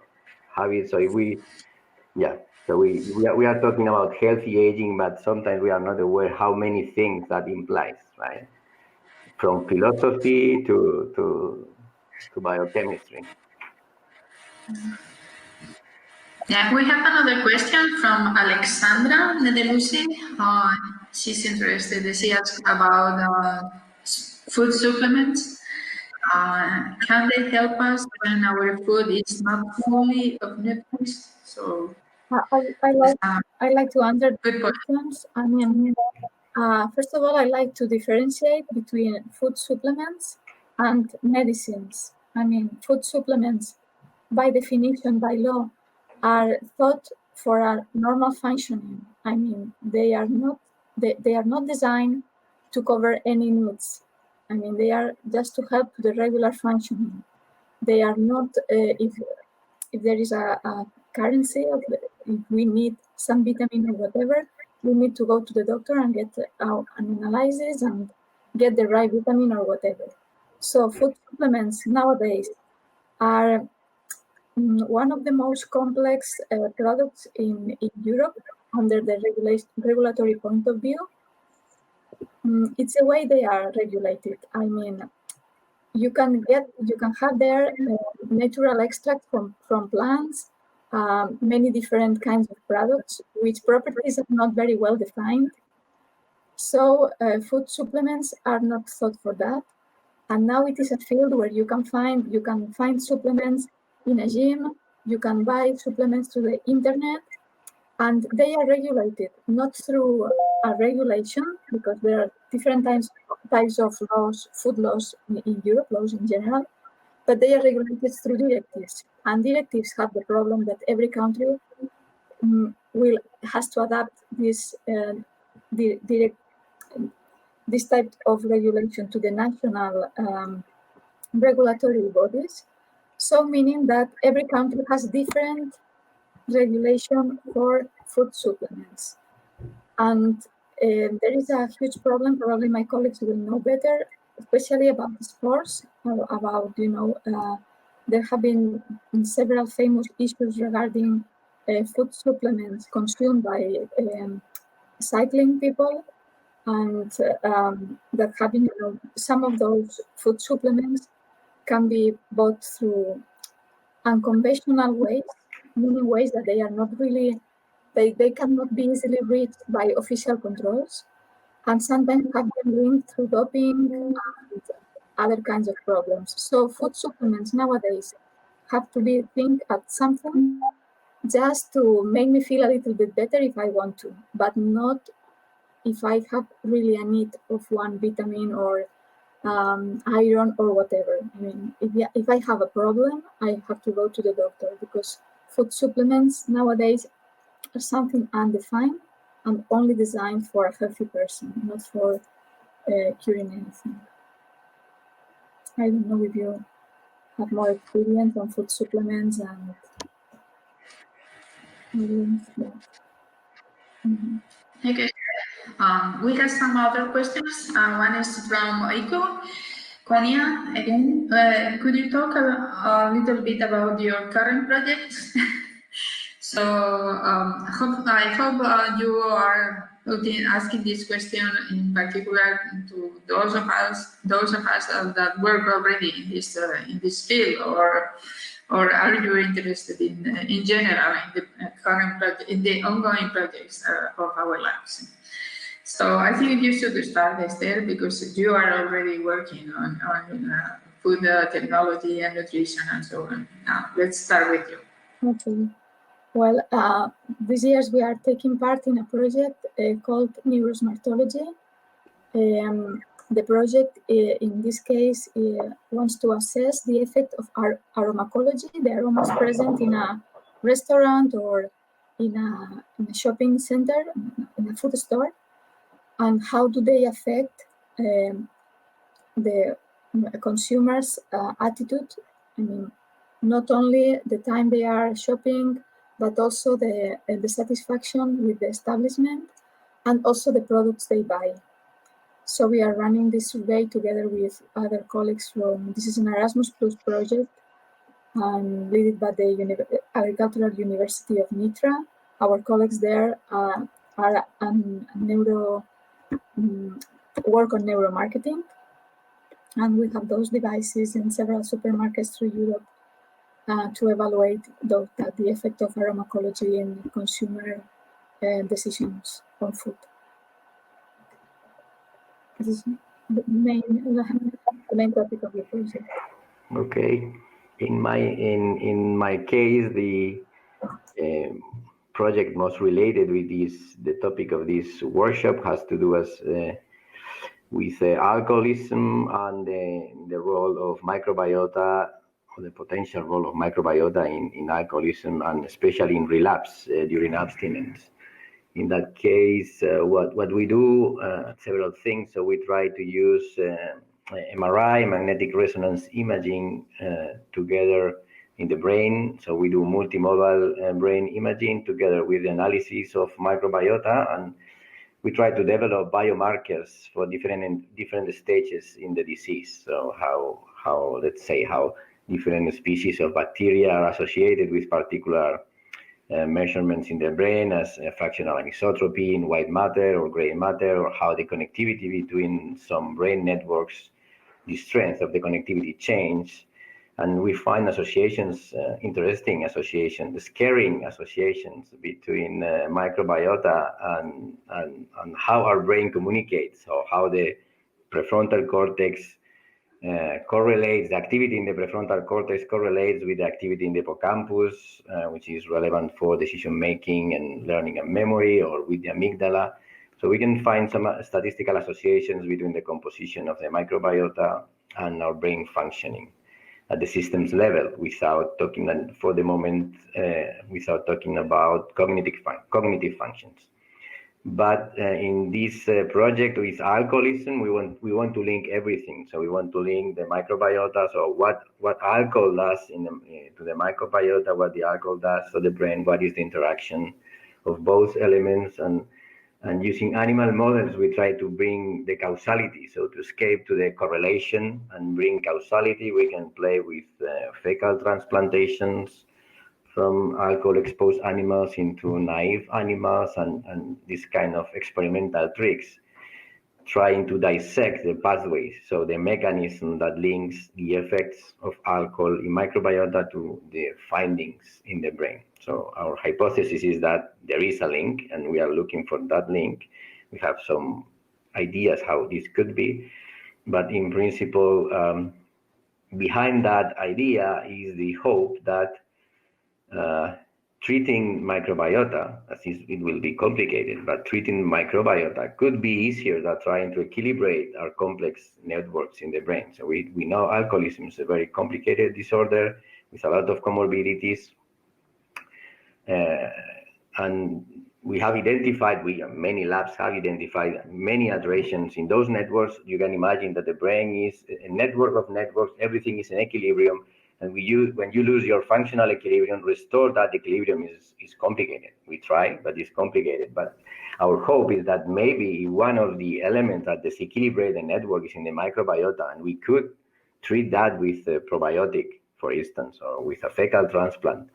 habits. So if we are talking about healthy aging, but sometimes we are not aware how many things that implies, right? From philosophy to biochemistry.
Yeah, we have another question from Alexandra Nedelusi. She's interested. She asked about food supplements. Can they help us when our food is not fully of nutrients? So
I like to answer
good
questions. I mean, first of all, I like to differentiate between food supplements and medicines. I mean, food supplements, by definition, by law, are thought for a normal functioning. I mean, they are not designed to cover any needs. I mean, they are just to help the regular functioning. They are not, if there is a carency, if we need some vitamin or whatever, we need to go to the doctor and get an analysis and get the right vitamin or whatever. So food supplements nowadays are one of the most complex products in Europe under the regulatory point of view. It's the way they are regulated. I mean, you can have their natural extract from plants, many different kinds of products, which properties are not very well defined. So food supplements are not thought for that. And now it is a field where you can find supplements in a gym, you can buy supplements through the internet, and they are regulated, not through a regulation, because there are different types of laws, food laws in Europe, laws in general, but they are regulated through directives. And directives have the problem that every country has to adapt this type of regulation to the national regulatory bodies. So meaning that every country has different regulation for food supplements. And there is a huge problem, probably my colleagues will know better, especially about sports, about, there have been several famous issues regarding food supplements consumed by cycling people, and that having, some of those food supplements can be bought through unconventional ways, meaning ways that they are not really, they cannot be easily reached by official controls, and sometimes have been linked through doping and other kinds of problems. So food supplements nowadays have to be think at something just to make me feel a little bit better if I want to, but not if I have really a need of one vitamin or iron or whatever. I mean, if I have a problem, I have to go to the doctor, because food supplements nowadays are something undefined and only designed for a healthy person, not for curing anything. I don't know if you have more experience on food supplements and
Okay. We have some other questions. One is from Aiko Kwania again. Could you talk a little bit about your current projects? So I hope you are asking this question in particular to those of us that work already in this field, or are you interested in general in the current in the ongoing projects of our labs? So I think you should start, Esther, because you are already working on food technology and nutrition and so on. Now, let's start with you.
Okay. Well, these years we are taking part in a project called Neurosmartology. The project, in this case, wants to assess the effect of aromacology, the aromas present in a restaurant or in a shopping center, in a food store, and how do they affect the consumers' attitude. I mean, not only the time they are shopping, but also the satisfaction with the establishment and also the products they buy. So we are running this survey together with other colleagues this is an Erasmus Plus project led by the Agricultural University of Nitra. Our colleagues there are work on neuromarketing, and we have those devices in several supermarkets through Europe to evaluate the effect of aromacology in consumer decisions on food. This is the main topic of the project.
Okay. In my case, the project most related with the topic of this workshop has to do with alcoholism and the role of microbiota, or the potential role of microbiota in alcoholism, and especially in relapse during abstinence. In that case, what we do, several things. So we try to use MRI, magnetic resonance imaging, together in the brain. So we do multimodal brain imaging together with the analysis of microbiota, and we try to develop biomarkers for different stages in the disease. So how let's say how different species of bacteria are associated with particular measurements in the brain, as fractional anisotropy in white matter or gray matter, or how the connectivity between some brain networks, the strength of the connectivity change. And we find associations, interesting associations, scaring associations between microbiota and how our brain communicates, or how the prefrontal cortex correlates, the activity in the prefrontal cortex correlates with the activity in the hippocampus, which is relevant for decision making and learning and memory, or with the amygdala. So we can find some statistical associations between the composition of the microbiota and our brain functioning at the systems level, without talking for the moment, without talking about cognitive functions. But in this project with alcoholism, we want to link everything. So we want to link the microbiota. So what alcohol does to the microbiota, what the alcohol does to the brain, what is the interaction of both elements, and using animal models, we try to bring the causality. So to escape to the correlation and bring causality, we can play with fecal transplantations from alcohol-exposed animals into naive animals, and this kind of experimental tricks, trying to dissect the pathways, so the mechanism that links the effects of alcohol in microbiota to the findings in the brain. So our hypothesis is that there is a link, and we are looking for that link. We have some ideas how this could be, but in principle, behind that idea is the hope that treating microbiota, as it will be complicated, but treating microbiota could be easier than trying to equilibrate our complex networks in the brain. So we know alcoholism is a very complicated disorder with a lot of comorbidities, and we have identified, many labs have identified many alterations in those networks. You can imagine that the brain is a network of networks, everything is in equilibrium. And when you lose your functional equilibrium, restore that equilibrium is complicated. We try, but it's complicated. But our hope is that maybe one of the elements that disequilibrate the network is in the microbiota, and we could treat that with a probiotic, for instance, or with a fecal transplant.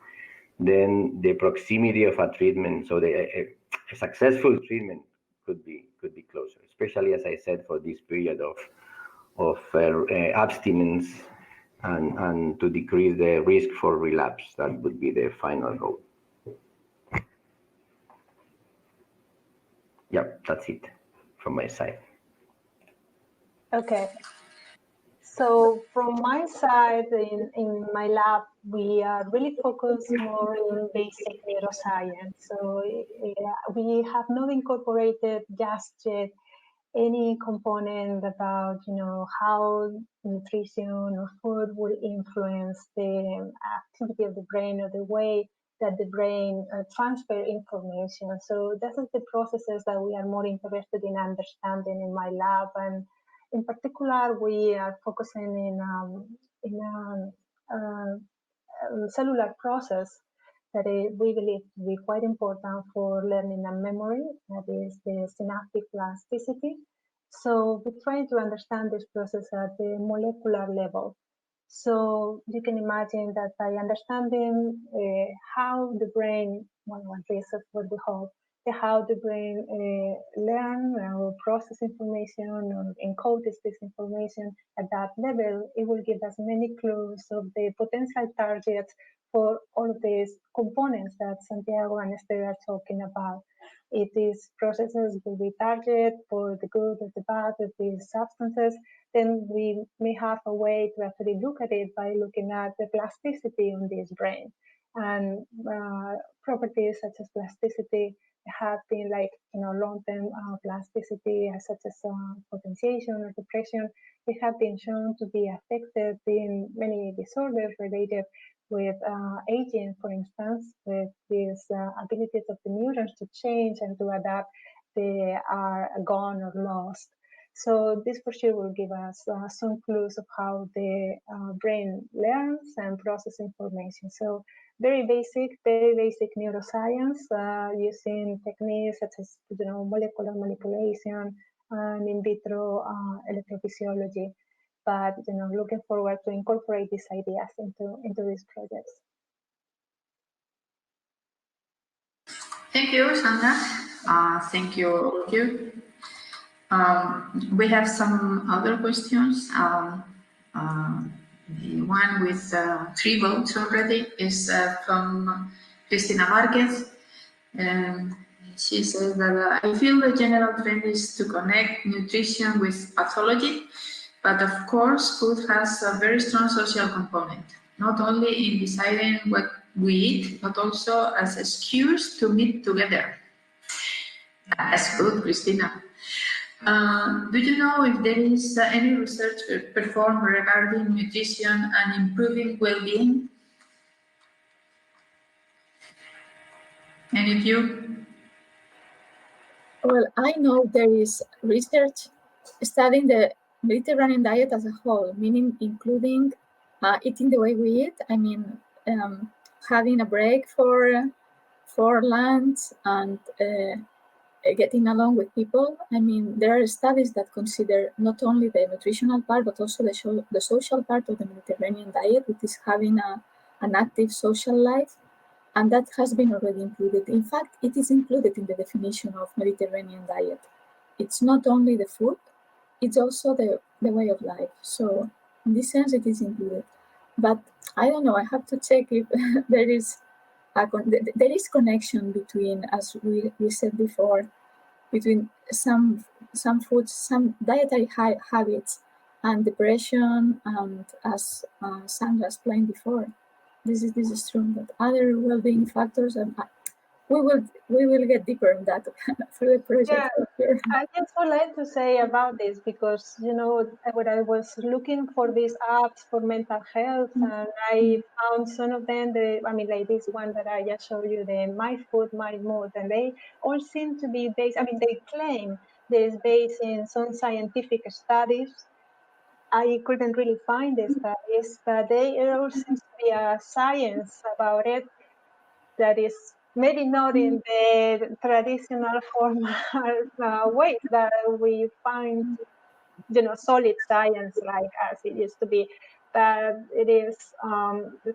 then the proximity of a treatment, so a successful treatment could be closer, especially, as I said, for this period of abstinence and to decrease the risk for relapse. That would be the final goal. Yeah, that's it from my side.
Okay. So from my side, in my lab, we are really focused more in basic neuroscience. So we have not incorporated just yet any component about, how nutrition or food will influence the activity of the brain or the way that the brain transfer information. So this is the processes that we are more interested in understanding in my lab. And in particular, we are focusing in a cellular process that we believe to be quite important for learning and memory, that is the synaptic plasticity. So we're trying to understand this process at the molecular level. So you can imagine that by understanding how the brain, at least that's what we hope, how the brain learn or process information or encode this information at that level, it will give us many clues of the potential targets for all of these components that Santiago and Esther are talking about. If these processes will be targeted for the good or the bad of these substances, then we may have a way to actually look at it by looking at the plasticity on this brain. And properties such as plasticity have been like, long-term plasticity, such as potentiation or depression. They have been shown to be affected in many disorders related with aging, for instance, with these abilities of the neurons to change and to adapt, they are gone or lost. So this for sure will give us some clues of how the brain learns and processes information. So very basic neuroscience using techniques such as molecular manipulation and in vitro electrophysiology. But looking forward to incorporate these ideas into these projects.
Thank you, Sandra. Thank you, all of you. We have some other questions. The one with 3 votes already is from Cristina Marquez. She says that I feel the general trend is to connect nutrition with pathology, but of course food has a very strong social component, not only in deciding what we eat, but also as excuse to meet together. That's good, Cristina. Do you know if there is any research performed regarding nutrition and improving well-being? Any of you?
Well, I know there is research studying the Mediterranean diet as a whole, meaning including eating the way we eat. I mean, having a break for lunch and getting along with people. I mean, there are studies that consider not only the nutritional part, but also the social part of the Mediterranean diet, which is having an active social life. And that has been already included. In fact, it is included in the definition of Mediterranean diet. It's not only the food, it's also the way of life. So in this sense, it is included. But I don't know, I have to check if there is connection between, as we said before, between some foods, some dietary habits and depression, and as Sandra explained before, this is true. But other well-being factors, and we will get deeper in that through the project.
Yeah, I just would like to say about this because when I was looking for these apps for mental health, and I found some of them. Like this one that I just showed you, the My Food, My Mood, and they all seem to be based. They claim this based in some scientific studies. I couldn't really find the studies, but they all seems to be a science about it that is maybe not in the traditional formal ways that we find, solid science like as it used to be. But it is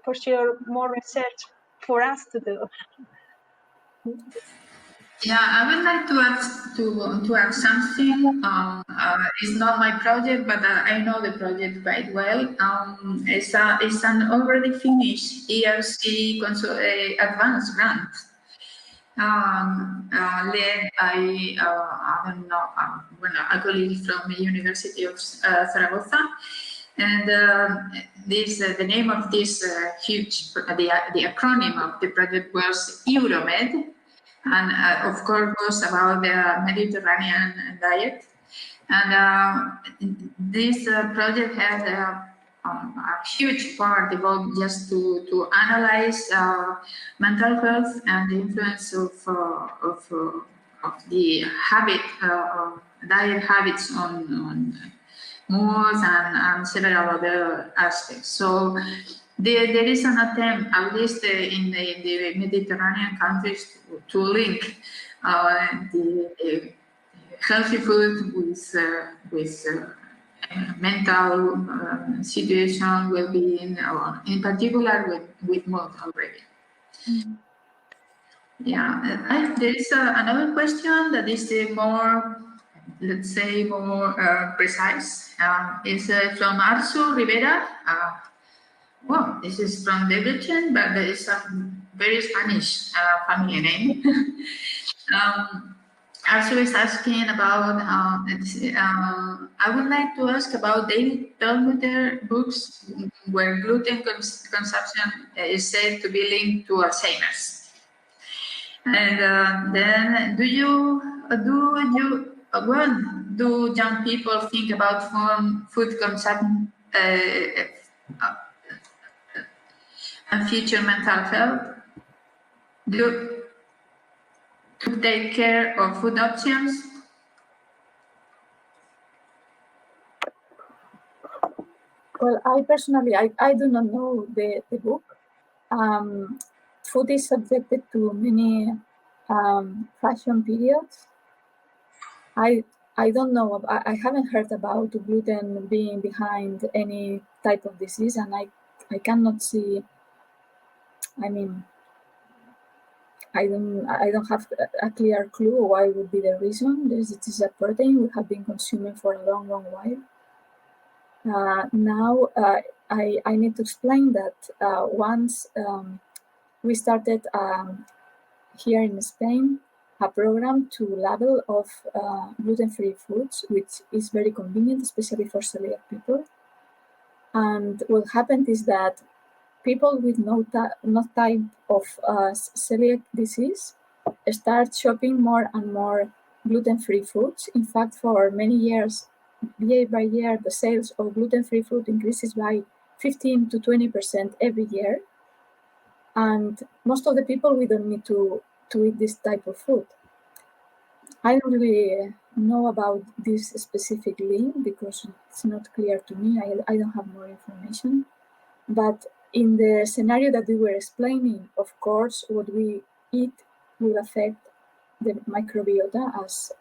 for sure more research for us to do.
Yeah, I would like to add something. It's not my project, but I know the project quite well. It's an already finished ERC advanced grant led by I don't know, a colleague from the University of Zaragoza. And the name of this the acronym of the project was Euromed. And of course was about the Mediterranean diet. And this project has a huge part devoted just to analyze mental health and the influence of the diet habits on mood and several other aspects. So there is an attempt, at least in the Mediterranean countries, to link the healthy food with mental situation, well-being, in particular with mood already. Mm-hmm. Yeah, there is another question that is more, let's say, more precise. It's from Arzu Rivera. Well, this is from Debrecen, but there is a very Spanish family name. Arzu is asking about, I would like to ask about David Perlmutter books where gluten consumption is said to be linked to Alzheimer's. And then do young people think about food consumption and future mental health? To take care of food options?
Well, I personally, I do not know the book. Food is subjected to many fashion periods. I don't know, I haven't heard about gluten being behind any type of disease, and I cannot see, I mean, I don't have a clear clue why would be the reason. It is a protein we have been consuming for a long while. Now I need to explain that once we started here in Spain a program to label of gluten-free foods, which is very convenient, especially for celiac people. And what happened is that people with no type of celiac disease start shopping more and more gluten-free foods. In fact, for many years, year by year, the sales of gluten-free food increases by 15 to 20% every year. And most of the people, we don't need to eat this type of food. I don't really know about this specific link because it's not clear to me. I don't have more information. But in the scenario that we were explaining, of course, what we eat will affect the microbiota, as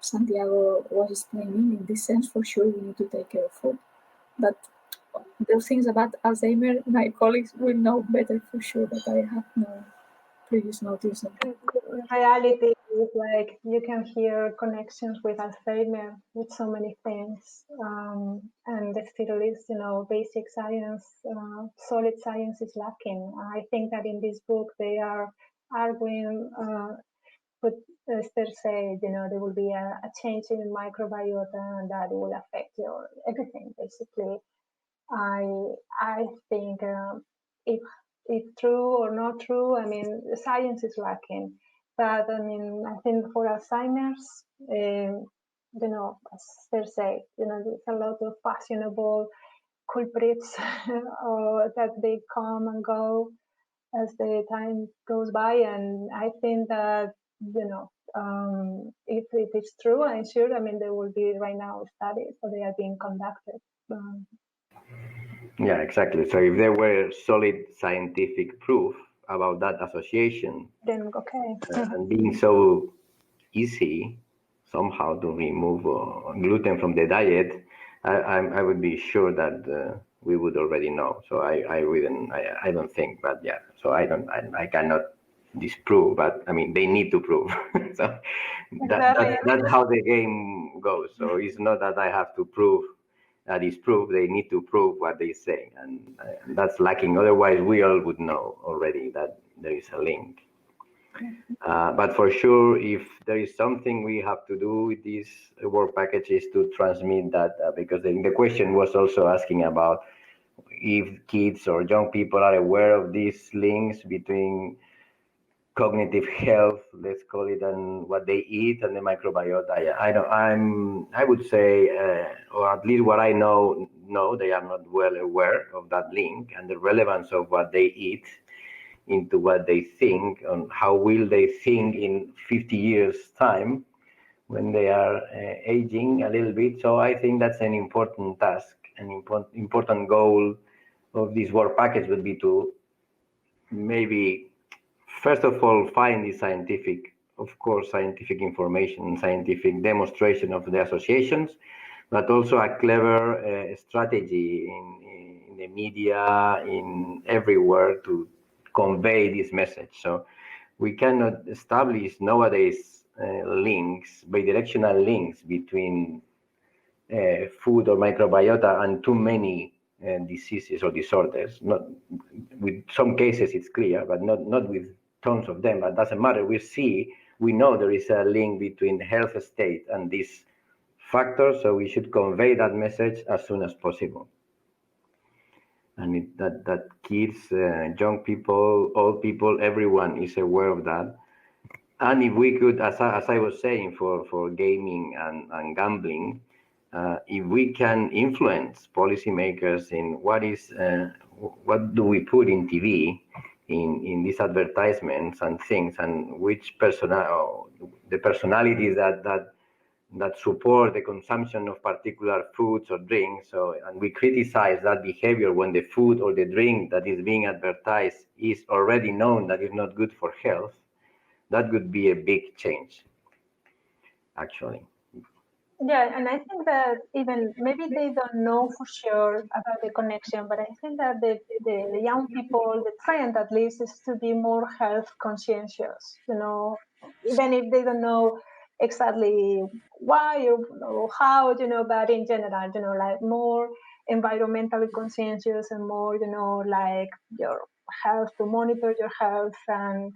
Santiago was explaining. In this sense, for sure, we need to take care of food. But those things about Alzheimer, my colleagues will know better for sure, but I have no previous notice of that.
The reality is like you can hear connections with Alzheimer with so many things, and there still is, basic science, solid science is lacking. I think that in this book they are arguing, but Esther said, there will be a change in microbiota and that will affect your everything basically. I think if true or not true, I mean, the science is lacking. But I mean, I think for Alzheimer's, as they say, there's a lot of fashionable culprits that they come and go as the time goes by. And I think that, if it is true, I'm sure, I mean, there will be right now studies, so they are being conducted.
Yeah, exactly. So if there were solid scientific proof about that association,
then okay.
And being so easy somehow to remove gluten from the diet, I would be sure that we would already know. So I don't think, but yeah. So I cannot disprove, but I mean they need to prove. So that's how the game goes. So it's not that I have to prove that is proof. They need to prove what they say, and that's lacking. Otherwise, we all would know already that there is a link. But for sure, if there is something we have to do with these work packages to transmit that, because the question was also asking about if kids or young people are aware of these links between cognitive health, let's call it, and what they eat and the microbiota. I would say, or at least what I know, they are not well aware of that link and the relevance of what they eat into what they think, and how will they think in 50 years time when they are aging a little bit. So I think that's an important task, an important goal of this work package would be to maybe, first of all, find the scientific information, scientific demonstration of the associations, but also a clever strategy in the media, in everywhere to convey this message. So we cannot establish nowadays links, bidirectional links between food or microbiota and too many diseases or disorders. Not with some cases it's clear, but not with tons of them. But it doesn't matter. We know there is a link between health state and these factors, so we should convey that message as soon as possible. And that kids, young people, old people, everyone is aware of that. And if we could, as I was saying, for gaming and gambling, if we can influence policymakers in what do we put in TV, in these advertisements and things, and which the personalities that support the consumption of particular foods or drinks. So, and we criticize that behavior when the food or the drink that is being advertised is already known that is not good for health. That would be a big change, actually.
Yeah, and I think that even maybe they don't know for sure about the connection, but I think that the young people, the trend at least, is to be more health conscientious, even if they don't know exactly why or how, but in general, like more environmentally conscientious and more, like your health, to monitor your health. And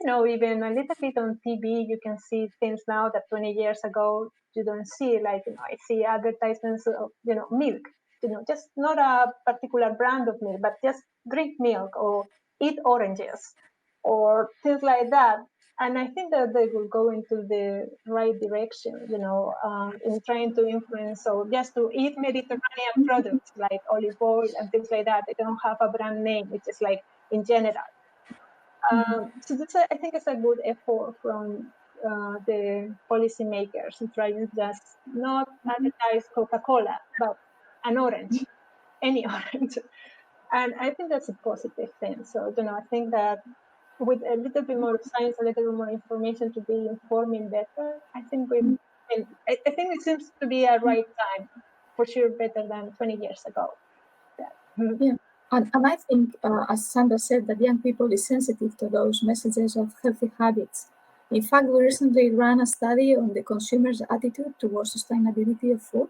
even a little bit on TV, you can see things now that 20 years ago you don't see. Like, I see advertisements of, milk, just not a particular brand of milk, but just drink milk or eat oranges or things like that. And I think that they will go into the right direction, in trying to influence, or just to eat Mediterranean products like olive oil and things like that. They don't have a brand name. It's just like in general. So I think it's a good effort from the policymakers in trying just not advertise Coca-Cola, but an orange, any orange. And I think that's a positive thing. So, I think that with a little bit more science, a little bit more information to be informing better, I think I think it seems to be a right time, for sure, better than 20 years ago.
Yeah. And I think, as Sandra said, that young people is sensitive to those messages of healthy habits. In fact, we recently ran a study on the consumer's attitude towards sustainability of food.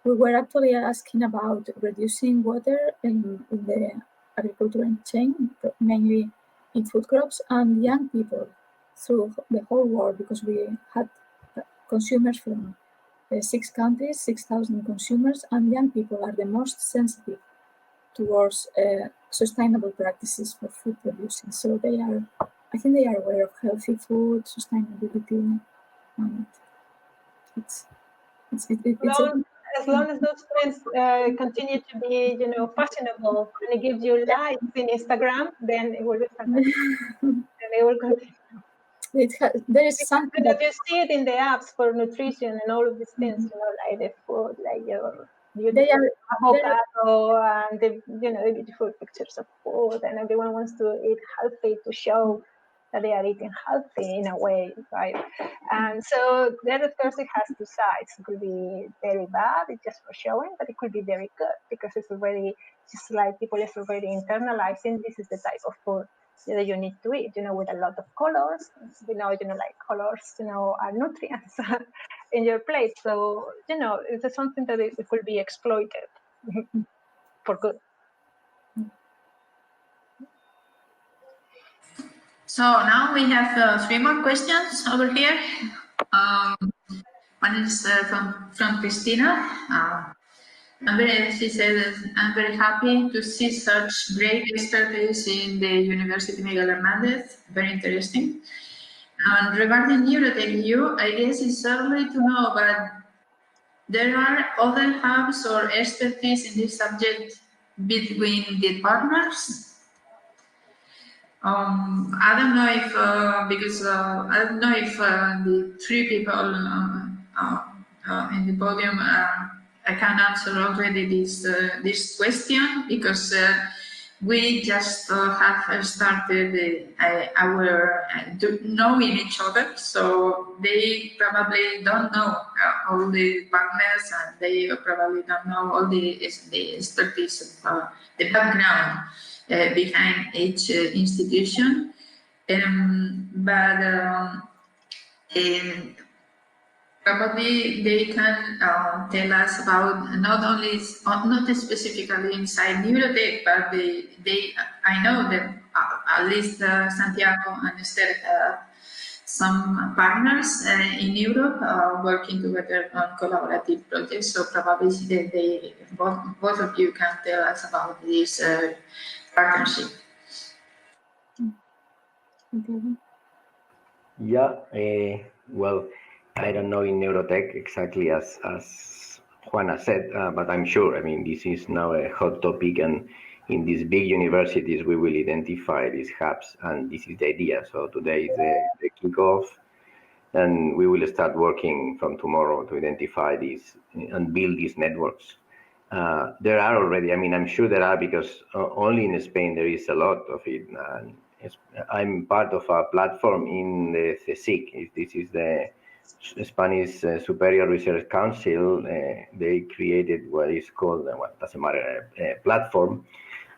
We were actually asking about reducing water in the agricultural chain, mainly in food crops, and young people through the whole world, because we had consumers from 6 countries, 6,000 consumers, and young people are the most sensitive towards sustainable practices for food producing. So I think they are aware of healthy food, sustainability, and
as long as those trends continue to be, fashionable, and it gives you likes in Instagram, then it will be fantastic. And it will continue.
There is something
that you see it in the apps for nutrition and all of these things, like the food, like your avocado and the beautiful pictures of food, and everyone wants to eat healthy to show that they are eating healthy in a way, right? And so then, of course, it has two sides. It could be very bad, it's just for showing, but it could be very good because it's already, just like people is already internalizing, this is the type of food that you need to eat, with a lot of colors. Like colors, are nutrients in your plate. So, it's something that it could be exploited for good.
So now we have 3 more questions over here. One is from Christina. She said, I'm very happy to see such great expertise in the University Miguel Hernández. Very interesting. And regarding NeurotechEU, I guess it's early to know, but there are other hubs or expertise in this subject between the partners. I don't know if the 3 people in the podium I can answer already this question, because we just have started our knowing each other, so they probably don't know all the partners, and they probably don't know all the expertise of the background behind each institution, but probably they can tell us about not specifically inside Neurotech, but I know that at least Santiago and Esther have some partners in Europe working together on collaborative projects. So probably both of you can tell us about this partnership.
Yeah, well, I don't know in Neurotech exactly as Juana said, but I'm sure, this is now a hot topic, and in these big universities, we will identify these hubs, and this is the idea. So today is the kickoff, and we will start working from tomorrow to identify these and build these networks. There are already, I'm sure there are, because only in Spain there is a lot of it. I'm part of a platform in the CSIC. This is the Spanish Superior Research Council. They created what is called, doesn't matter, a platform,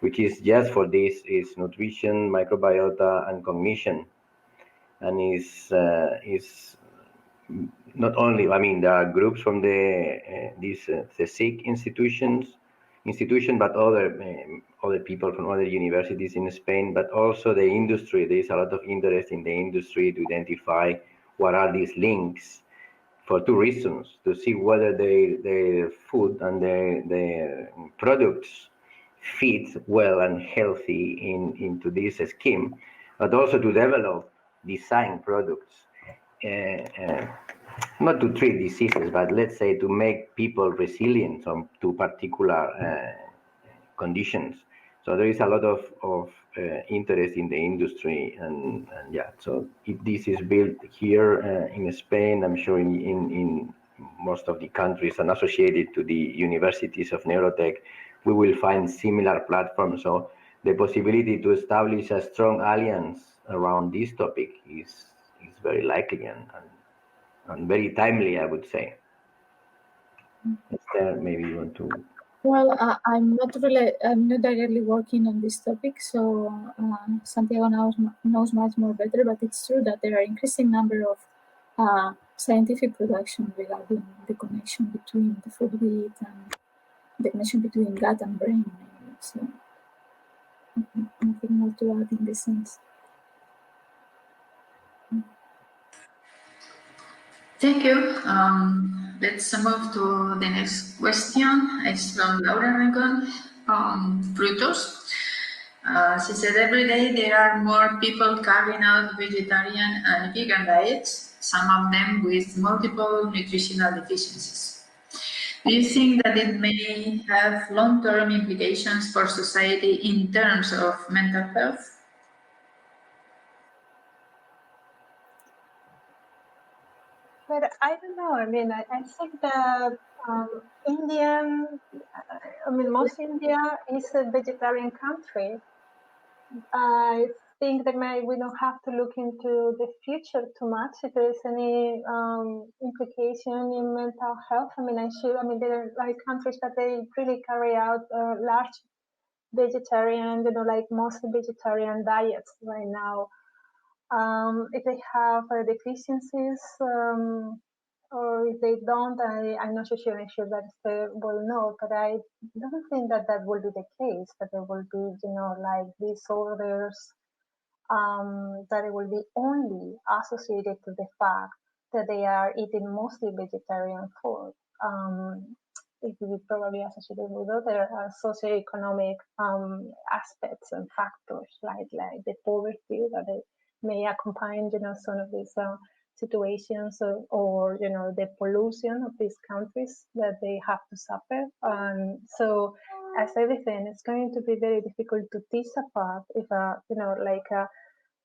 which is just for this, is nutrition, microbiota, and cognition. And is not only, there are groups from these CSIC institution, but other people from other universities in Spain, but also the industry. There is a lot of interest in the industry to identify what are these links, for 2 reasons: to see whether their food and their products fit well and healthy into this scheme, but also to design products, not to treat diseases, but let's say to make people resilient to particular conditions. So there is a lot of interest in the industry, and so if this is built here in Spain, I'm sure in most of the countries and associated to the universities of Neurotech, we will find similar platforms. So the possibility to establish a strong alliance around this topic is very likely and very timely, I would say. Esther, maybe you want to...
Well, I'm not directly working on this topic, so Santiago knows much more better, but it's true that there are increasing number of scientific production regarding the connection between the food we eat and the connection between gut and brain. So nothing more to add in this sense.
Thank you. Let's move to the next question. It's from Laura Rincon on fructose. She said, every day there are more people carrying out vegetarian and vegan diets, some of them with multiple nutritional deficiencies. Do you think that it may have long-term implications for society in terms of mental health?
But I don't know. I think that most India is a vegetarian country. I think that we don't have to look into the future too much if there's any implication in mental health. I mean, there are like countries that they really carry out large vegetarian, like mostly vegetarian diets right now. If they have deficiencies or if they don't, I'm not so sure that they will know, but I don't think that will be the case, that there will be, like disorders that it will be only associated to the fact that they are eating mostly vegetarian food. It will be probably associated with other socioeconomic aspects and factors like the poverty that they may accompany, some of these situations, or the pollution of these countries that they have to suffer. So, as everything, it's going to be very difficult to tease apart if like a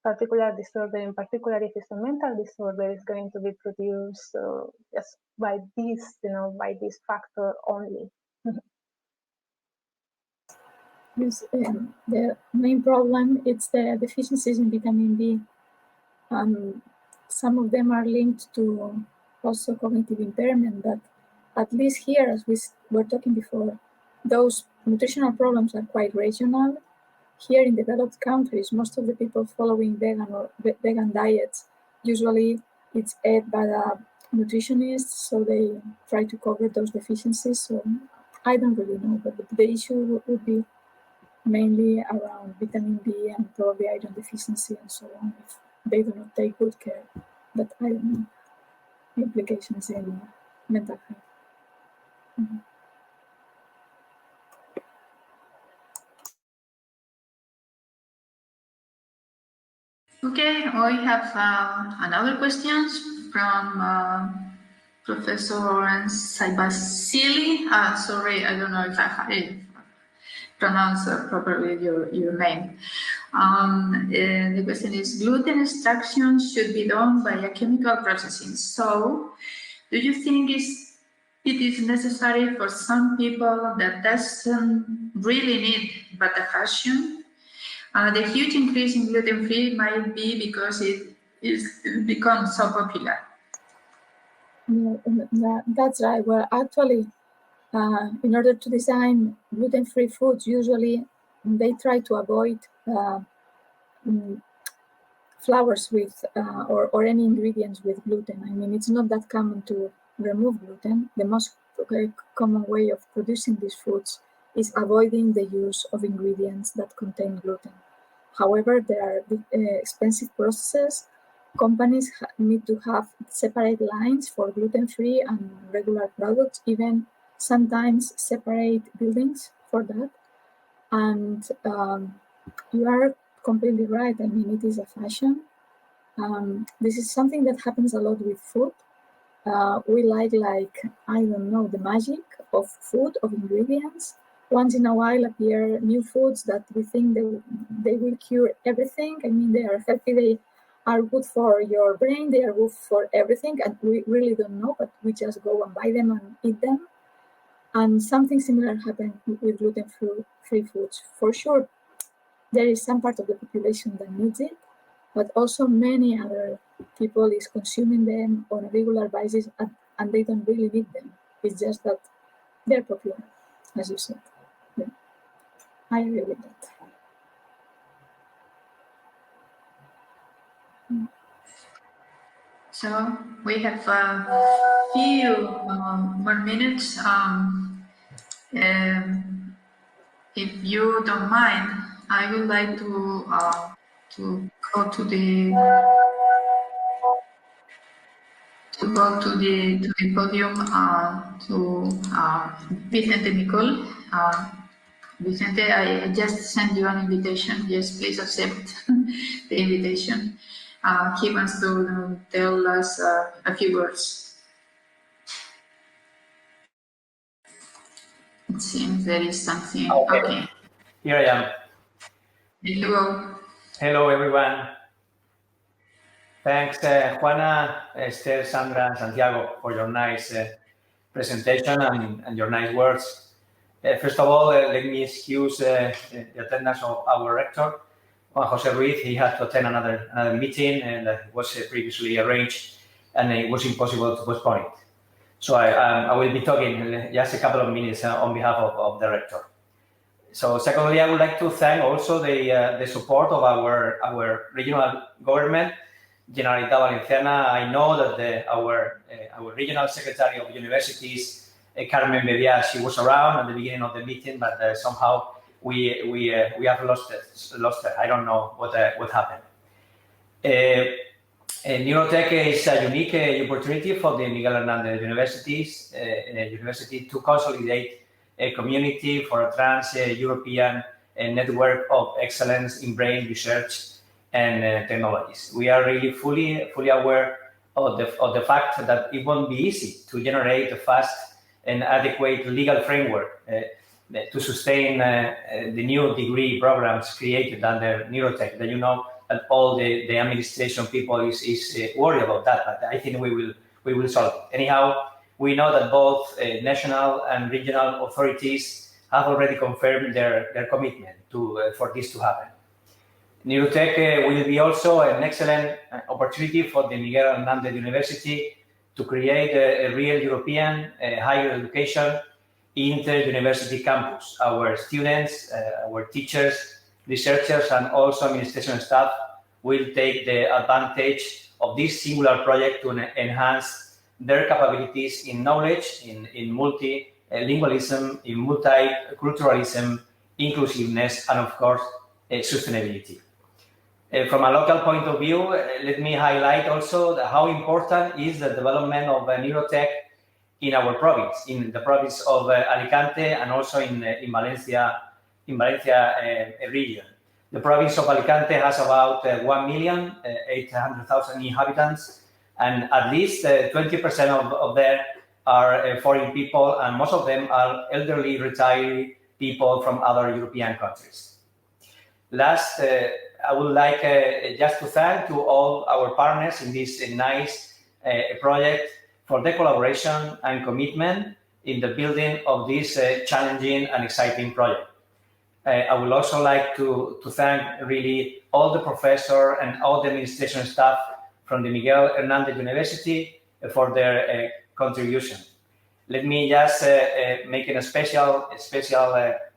particular disorder, in particular if it's a mental disorder, is going to be produced just by this, by this factor only.
Yes, the main problem is the deficiencies in vitamin B. Some of them are linked to also cognitive impairment, but at least here, as we were talking before, those nutritional problems are quite regional. Here in developed countries, most of the people following vegan diets, usually it's ate by a nutritionist, so they try to cover those deficiencies. So I don't really know, but the issue would be mainly around vitamin B and probably iron deficiency and so on, if they do not take good care. But I don't know implications in mental health. Mm-hmm.
Okay, we have another question from Professor Saibasili. Sorry, I don't know if I pronounce properly your name. The question is, gluten extraction should be done by a chemical processing. So, do you think it is necessary for some people that doesn't really need butterfashion? The huge increase in gluten-free might be because it becomes so popular.
Yeah, that's right. Well, actually, in order to design gluten-free foods, usually they try to avoid flours with or any ingredients with gluten. I mean, it's not that common to remove gluten. The most common way of producing these foods is avoiding the use of ingredients that contain gluten. However, there are expensive processes. Companies need to have separate lines for gluten-free and regular products, even sometimes separate buildings for that. And you are completely right. I mean, it is a fashion. This is something that happens a lot with food. We like, I don't know, the magic of food, of ingredients. Once in a while appear new foods that we think they will cure everything. I mean, they are healthy, they are good for your brain, they are good for everything, and we really don't know, but we just go and buy them and eat them. And something similar happened with gluten-free foods. For sure, there is some part of the population that needs it, but also many other people is consuming them on a regular basis, and they don't really need them. It's just that they're popular, as you said. Yeah. I agree with that.
So we have a few more minutes. If you don't mind, I would like to go to the podium to Vicente Nicole. Vicente, I just sent you an invitation. Yes, please accept the invitation. He wants to tell us a few words. It seems there is something. Okay.
Here I am.
There you go.
Hello, everyone. Thanks, Juana, Esther, Sandra, and Santiago, for your nice presentation and your nice words. First of all, let me excuse the attendance of our rector, Juan Jose Ruiz, he had to attend another meeting, and that was previously arranged, and it was impossible to postpone it. So I will be talking just a couple of minutes on behalf of the rector. So secondly, I would like to thank also the support of our regional government, Generalitat Valenciana. I know that our regional secretary of universities, Carmen Bedia, she was around at the beginning of the meeting, but somehow we have lost her. I don't know what happened. Neurotech is a unique opportunity for the Miguel Hernández University to consolidate a community for a trans-European network of excellence in brain research and technologies. We are really fully aware of the fact that it won't be easy to generate a fast and adequate legal framework to sustain the new degree programs created under Neurotech. That you know that all the administration people is worried about that, but I think we will solve it. Anyhow, we know that both national and regional authorities have already confirmed their commitment for this to happen. Neurotech will be also an excellent opportunity for the Miguel Hernández University to create a real European higher education inter-university campus. Our students, our teachers, researchers, and also administration staff will take the advantage of this singular project to enhance their capabilities in knowledge, in multilingualism, in multiculturalism, inclusiveness, and of course, sustainability. From a local point of view, let me highlight also how important is the development of Neurotech in our province, in the province of Alicante, and also in Valencia region. The province of Alicante has about 1,800,000 inhabitants, and at least 20% of them are foreign people, and most of them are elderly retired people from other European countries. Last, I would like just to thank to all our partners in this nice project for their collaboration and commitment in the building of this challenging and exciting project. I would also like to thank really all the professors and all the administration staff from the Miguel Hernández University for their contribution. Let me just make a special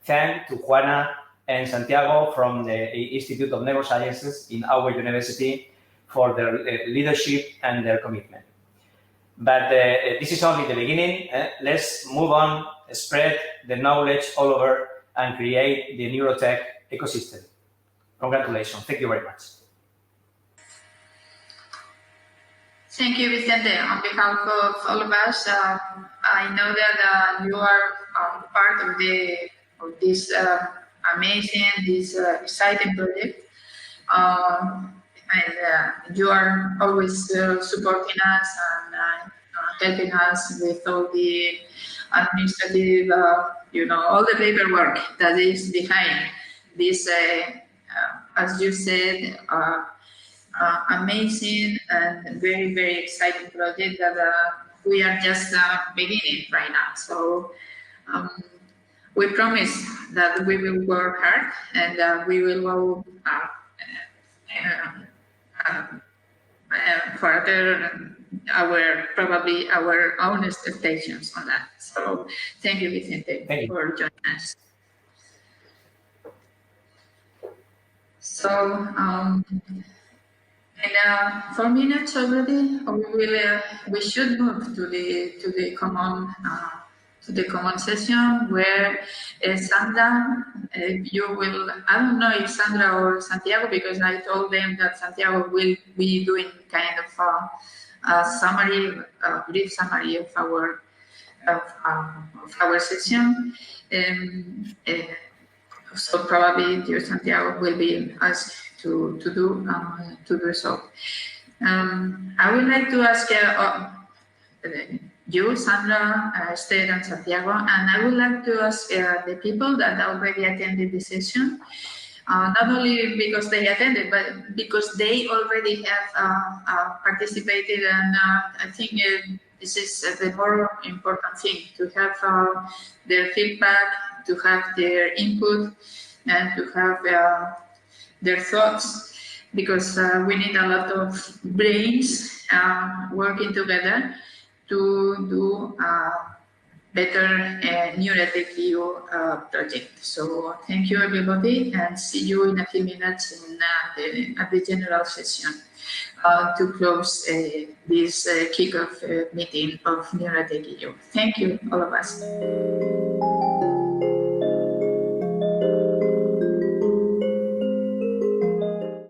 thank to Juana and Santiago from the Institute of Neurosciences in our university for their leadership and their commitment. But this is only the beginning. Let's move on, spread the knowledge all over, and create the Neurotech ecosystem. Congratulations. Thank you very much.
Thank you, Vicente. On behalf of all of us, I know that you are part of this amazing, this exciting project. And you are always supporting us and helping us with all the administrative, all the paperwork that is behind this, as you said, amazing and very, very exciting project that we are just beginning right now. So we promise that we will work hard and we will go further probably our own expectations on that. So thank you, Vicente, for joining us. So in 4 minutes already, we should move to the common session where Sandra, you will, I don't know if Sandra or Santiago, because I told them that Santiago will be doing kind of a brief summary of our session. So probably you, Santiago, will be asked to do so. I would like to ask you, Sandra, Esther, and Santiago, and I would like to ask the people that already attended the session, not only because they attended, but because they already have participated, and I think this is the more important thing, to have their feedback, to have their input, and to have their thoughts, because we need a lot of brains working together to do better NeurotechEU project. So thank you everybody, and see you in a few minutes at the general session to close this kickoff meeting of NeurotechEU. Thank you, all of us.